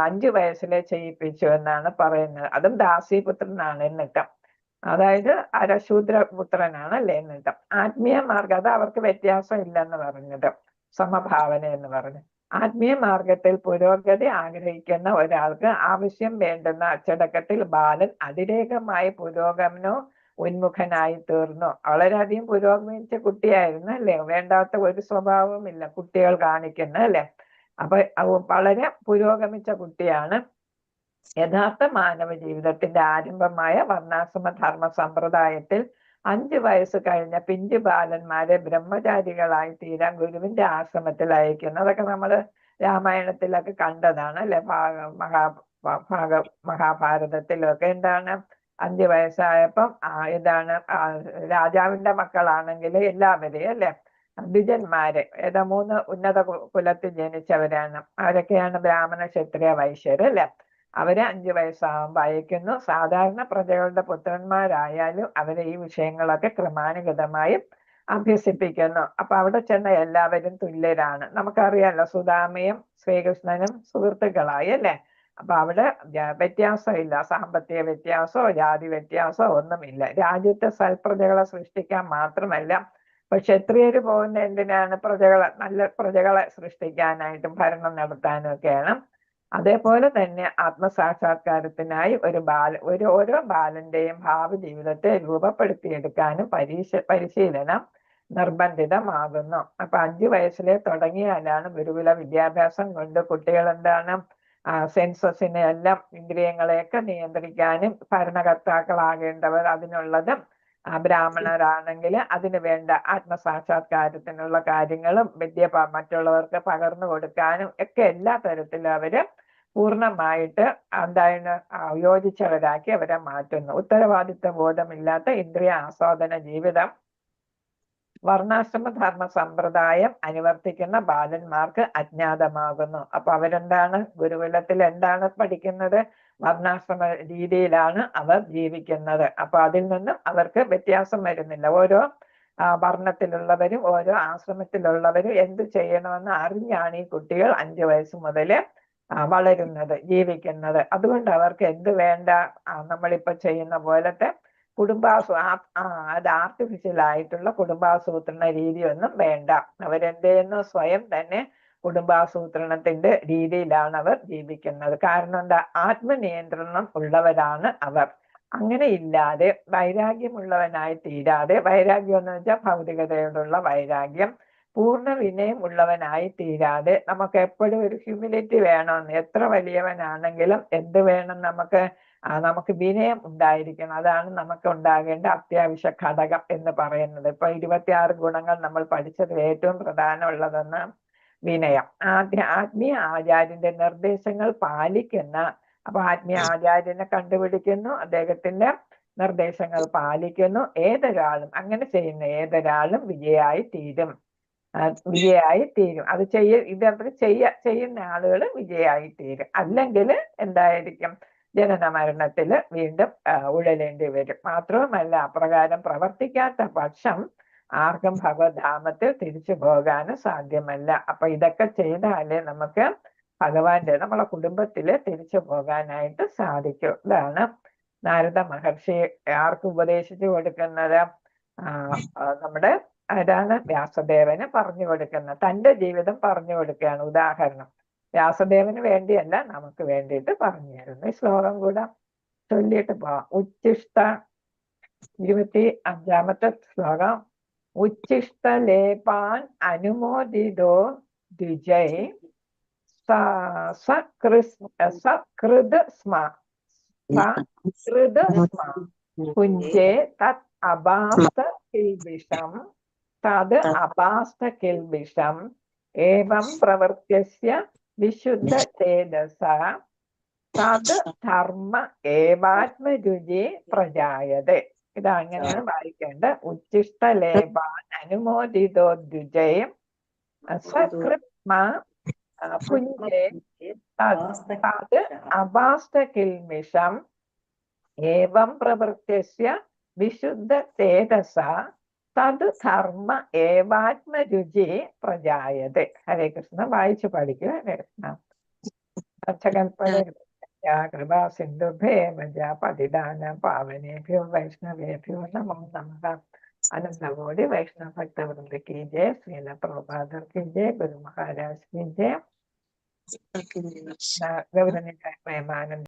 5 വയസ്സിലെ ചെയ്യിപ്പിച്ചു എന്നാണ് പറയുന്നത്. അതും ദാസിപുത്രനാണ് എന്നിട്ട്, അതായത് ശൂദ്രപുത്രനാണ് അല്ലേ എന്നിട്ട്. ആത്മീയ മാർഗം, അത് അവർക്ക് വ്യത്യാസം ഇല്ലെന്ന് പറഞ്ഞത്, സമഭാവന എന്ന് പറഞ്ഞു. ആത്മീയ മാർഗത്തിൽ പുരോഗതി ആഗ്രഹിക്കുന്ന ഒരാൾക്ക് ആവശ്യം വേണ്ടുന്ന അച്ചടക്കത്തിൽ ബാലൻ അതിരേകമായി പുരോഗമനോ ഉന്മുഖനായി തീർന്നു. വളരെയധികം പുരോഗമിച്ച കുട്ടിയായിരുന്നു അല്ലേ. വേണ്ടാത്ത ഒരു സ്വഭാവവും ഇല്ല കുട്ടികൾ കാണിക്കുന്ന അല്ലെ. അപ്പൊ വളരെ പുരോഗമിച്ച കുട്ടിയാണ്. യഥാർത്ഥ മാനവ ജീവിതത്തിന്റെ ആരംഭമായ വർണ്ണാശ്രമ ധർമ്മ സമ്പ്രദായത്തിൽ 5 വയസ്സ് കഴിഞ്ഞ പിഞ്ചു ബാലന്മാരെ ബ്രഹ്മചാരികളായി തീരാൻ ഗുരുവിന്റെ ആശ്രമത്തിൽ അയക്കുന്നു. അതൊക്കെ നമ്മള് രാമായണത്തിലൊക്കെ കണ്ടതാണ് അല്ലെ. മഹാഭാരതത്തിലൊക്കെ എന്താണ്? 5 വയസ്സായപ്പം ഇതാണ് രാജാവിന്റെ മക്കളാണെങ്കിൽ എല്ലാവരെയും അല്ലെ ദ്വിജന്മാര് ഏതാ 3 ഉന്നത കുലത്തിൽ ജനിച്ചവരാണ്. അവരൊക്കെയാണ് ബ്രാഹ്മണ ക്ഷത്രിയ വൈശ്യര് അല്ലെ. അവര് 5 വയസ്സാകുമ്പോൾ അയക്കുന്നു. സാധാരണ പ്രജകളുടെ പുത്രന്മാരായാലും അവരെ ഈ വിഷയങ്ങളൊക്കെ ക്രമാനുഗതമായും അഭ്യസിപ്പിക്കുന്നു. അപ്പൊ അവിടെ ചെന്ന എല്ലാവരും തുല്യരാണ്. നമുക്കറിയാലോ, സുദാമയും ശ്രീകൃഷ്ണനും സുഹൃത്തുക്കളായി അല്ലെ. അപ്പൊ അവിടെ വ്യത്യാസമില്ല, സാമ്പത്തിക വ്യത്യാസമോ ജാതി വ്യത്യാസമോ ഒന്നുമില്ല. രാജ്യത്തെ സൽപ്രജകളെ സൃഷ്ടിക്കാൻ മാത്രമല്ല, ഇപ്പൊ ക്ഷത്രിയര് പോകുന്ന എന്തിനാണ്? പ്രജകളെ, നല്ല പ്രജകളെ സൃഷ്ടിക്കാനായിട്ടും ഭരണം നടത്താനും ഒക്കെയാണ്. അതേപോലെ തന്നെ ആത്മസാക്ഷാത്കാരത്തിനായി ഓരോ ബാലന്റെയും ഭാവി ജീവിതത്തെ രൂപപ്പെടുത്തിയെടുക്കാനും പരിശീലനം നിർബന്ധിതമാകുന്നു. അപ്പൊ 5 വയസ്സിലെ തുടങ്ങിയാലാണ് ഗുരുകുല വിദ്യാഭ്യാസം കൊണ്ട് കുട്ടികൾ എന്താണ് സെൻസസിനെ എല്ലാം ഇന്ദ്രിയങ്ങളെയൊക്കെ നിയന്ത്രിക്കാനും ഭരണകർത്താക്കളാകേണ്ടവർ അതിനുള്ളതും ബ്രാഹ്മണരാണെങ്കിൽ അതിന് വേണ്ട ആത്മസാക്ഷാത്കാരത്തിനുള്ള കാര്യങ്ങളും മറ്റുള്ളവർക്ക് പകർന്നു കൊടുക്കാനും ഒക്കെ എല്ലാ തരത്തിലും അവര് പൂർണ്ണമായിട്ട് എന്താണ് യോജിച്ചവരാക്കി അവരെ മാറ്റുന്നു. ഉത്തരവാദിത്വ ബോധമില്ലാത്ത ഇന്ദ്രിയ ആസ്വാദന ജീവിതം വർണ്ണാശ്രമ ധർമ്മ സമ്പ്രദായം അനുവർത്തിക്കുന്ന ബാലന്മാർക്ക് അജ്ഞാതമാകുന്നു. അപ്പൊ അവരെന്താണ് ഗുരുകുലത്തിൽ എന്താണ് പഠിക്കുന്നത്? വർണ്ണാശ്രമ രീതിയിലാണ് അവർ ജീവിക്കുന്നത്. അപ്പൊ അതിൽ നിന്നും അവർക്ക് വ്യത്യാസം വരുന്നില്ല. ഓരോ വർണ്ണത്തിലുള്ളവരും ഓരോ ആശ്രമത്തിലുള്ളവരും എന്ത് ചെയ്യണമെന്ന് അറിഞ്ഞാണ് ഈ കുട്ടികൾ 5 വയസ്സ് മുതല് വളരുന്നത്, ജീവിക്കുന്നത്. അതുകൊണ്ട് അവർക്ക് എന്ത് വേണ്ട? നമ്മളിപ്പോ ചെയ്യുന്ന പോലത്തെ അത് ആർട്ടിഫിഷ്യൽ ആയിട്ടുള്ള കുടുംബാസൂത്രണ രീതിയൊന്നും വേണ്ട. അവരെന്ത് ചെയ്യുന്നു? സ്വയം തന്നെ കുടുംബാസൂത്രണത്തിന്റെ രീതിയിലാണ് അവർ ജീവിക്കുന്നത്. കാരണം എന്താ? ആത്മനിയന്ത്രണം ഉള്ളവരാണ് അവർ. അങ്ങനെ ഇല്ലാതെ വൈരാഗ്യമുള്ളവനായി തീരാതെ, വൈരാഗ്യം എന്ന് വെച്ചാൽ ഭൗതികതയോടുള്ള വൈരാഗ്യം, പൂർണ്ണ വിനയം ഉള്ളവനായി തീരാതെ നമുക്ക് എപ്പോഴും ഒരു ഹ്യൂമിലിറ്റി വേണമെന്ന്. എത്ര വലിയവനാണെങ്കിലും എന്ത് വേണം? നമുക്ക് വിനയം ഉണ്ടായിരിക്കണം. അതാണ് നമുക്ക് ഉണ്ടാകേണ്ട അത്യാവശ്യ ഘടകം എന്ന് പറയുന്നത്. ഇപ്പൊ 26 ഗുണങ്ങൾ നമ്മൾ പഠിച്ചതിൽ ഏറ്റവും പ്രധാനമുള്ളതെന്ന് വിനയം. ആത്മീയ ആചാര്യന്റെ നിർദ്ദേശങ്ങൾ പാലിക്കുന്ന, അപ്പൊ ആത്മീയ ആചാര്യനെ കണ്ടുപിടിക്കുന്നു, അദ്ദേഹത്തിന്റെ നിർദ്ദേശങ്ങൾ പാലിക്കുന്നു. അങ്ങനെ ചെയ്യുന്ന ഏതൊരാളും വിജയായി തീരും. അത് ചെയ്യുന്ന ആളുകൾ വിജയായി തീരും. അല്ലെങ്കിൽ എന്തായിരിക്കും? ജനന മരണത്തില് വീണ്ടും ഉഴലേണ്ടി വരും. മാത്രവുമല്ല, അപ്രകാരം പ്രവർത്തിക്കാത്ത പക്ഷം ആർക്കും ഭഗവത്ധാമത്തിൽ തിരിച്ചു പോകാനും സാധ്യമല്ല. അപ്പൊ ഇതൊക്കെ ചെയ്താലേ നമുക്ക് നമ്മളെ കുടുംബത്തില് തിരിച്ചു പോകാനായിട്ട് സാധിക്കും. ഇതാണ് നാരദ മഹർഷി ആർക്ക് ഉപദേശിച്ചു കൊടുക്കുന്നത്? നമ്മുടെ വ്യാസദേവന് പറഞ്ഞു കൊടുക്കുന്നത്. തന്റെ ജീവിതം പറഞ്ഞു കൊടുക്കുകയാണ്. ഉദാഹരണം വ്യാസദേവന് വേണ്ടിയല്ല, നമുക്ക് വേണ്ടിയിട്ട് പറഞ്ഞു തരുന്നു. ഈ ശ്ലോകം കൂടെ ചൊല്ലിയിട്ട് പോവാം. ഉച്ഛിഷ്ട 25ാമത്തെ ശ്ലോകം. ഉച്ഛിഷ്ടലേപാൻ അനുമോദിതോ ദ്വിജൈ സകൃത് സ്മ കുഞ്ചേ തത് അഭാസ്ത കിൽബിഷം ഏവം പ്രവൃത്യസ്യ വിശുദ്ധ ചേതസ തത് ധർമ്മ ഏവാത്മരുചി പ്രജായതേ. ഇതങ്ങനെയാണ് വായിക്കേണ്ട. ഉച്ഛിഷ്ടലേപാൻ അനുമോദിതോ ദ്വിജയം സകൃത്മ പുഞ്ചേ തത് അഭാസ്ത കിൽമിഷം ഏവം പ്രവൃത്യസ്യ വിശുദ്ധ ചേതസ തത് ധർമ്മ ഏവാത്മരുചി പ്രജായതേ. ഹരേ കൃഷ്ണ. വായിച്ചു പഠിക്കുക. ഹരേ കൃഷ്ണ. കൃപാ സിന്ധുഭേമജ പതിദാന പാവനേഭ്യോ വൈഷ്ണവേഭ്യോ നമോ നമഃ. അനന്തകോടി വൈഷ്ണവ ഭക്തവൃന്ദ की जय. श्रील प्रभुपाद की जय. गुरु महाराज की जय. गौरव मेहमान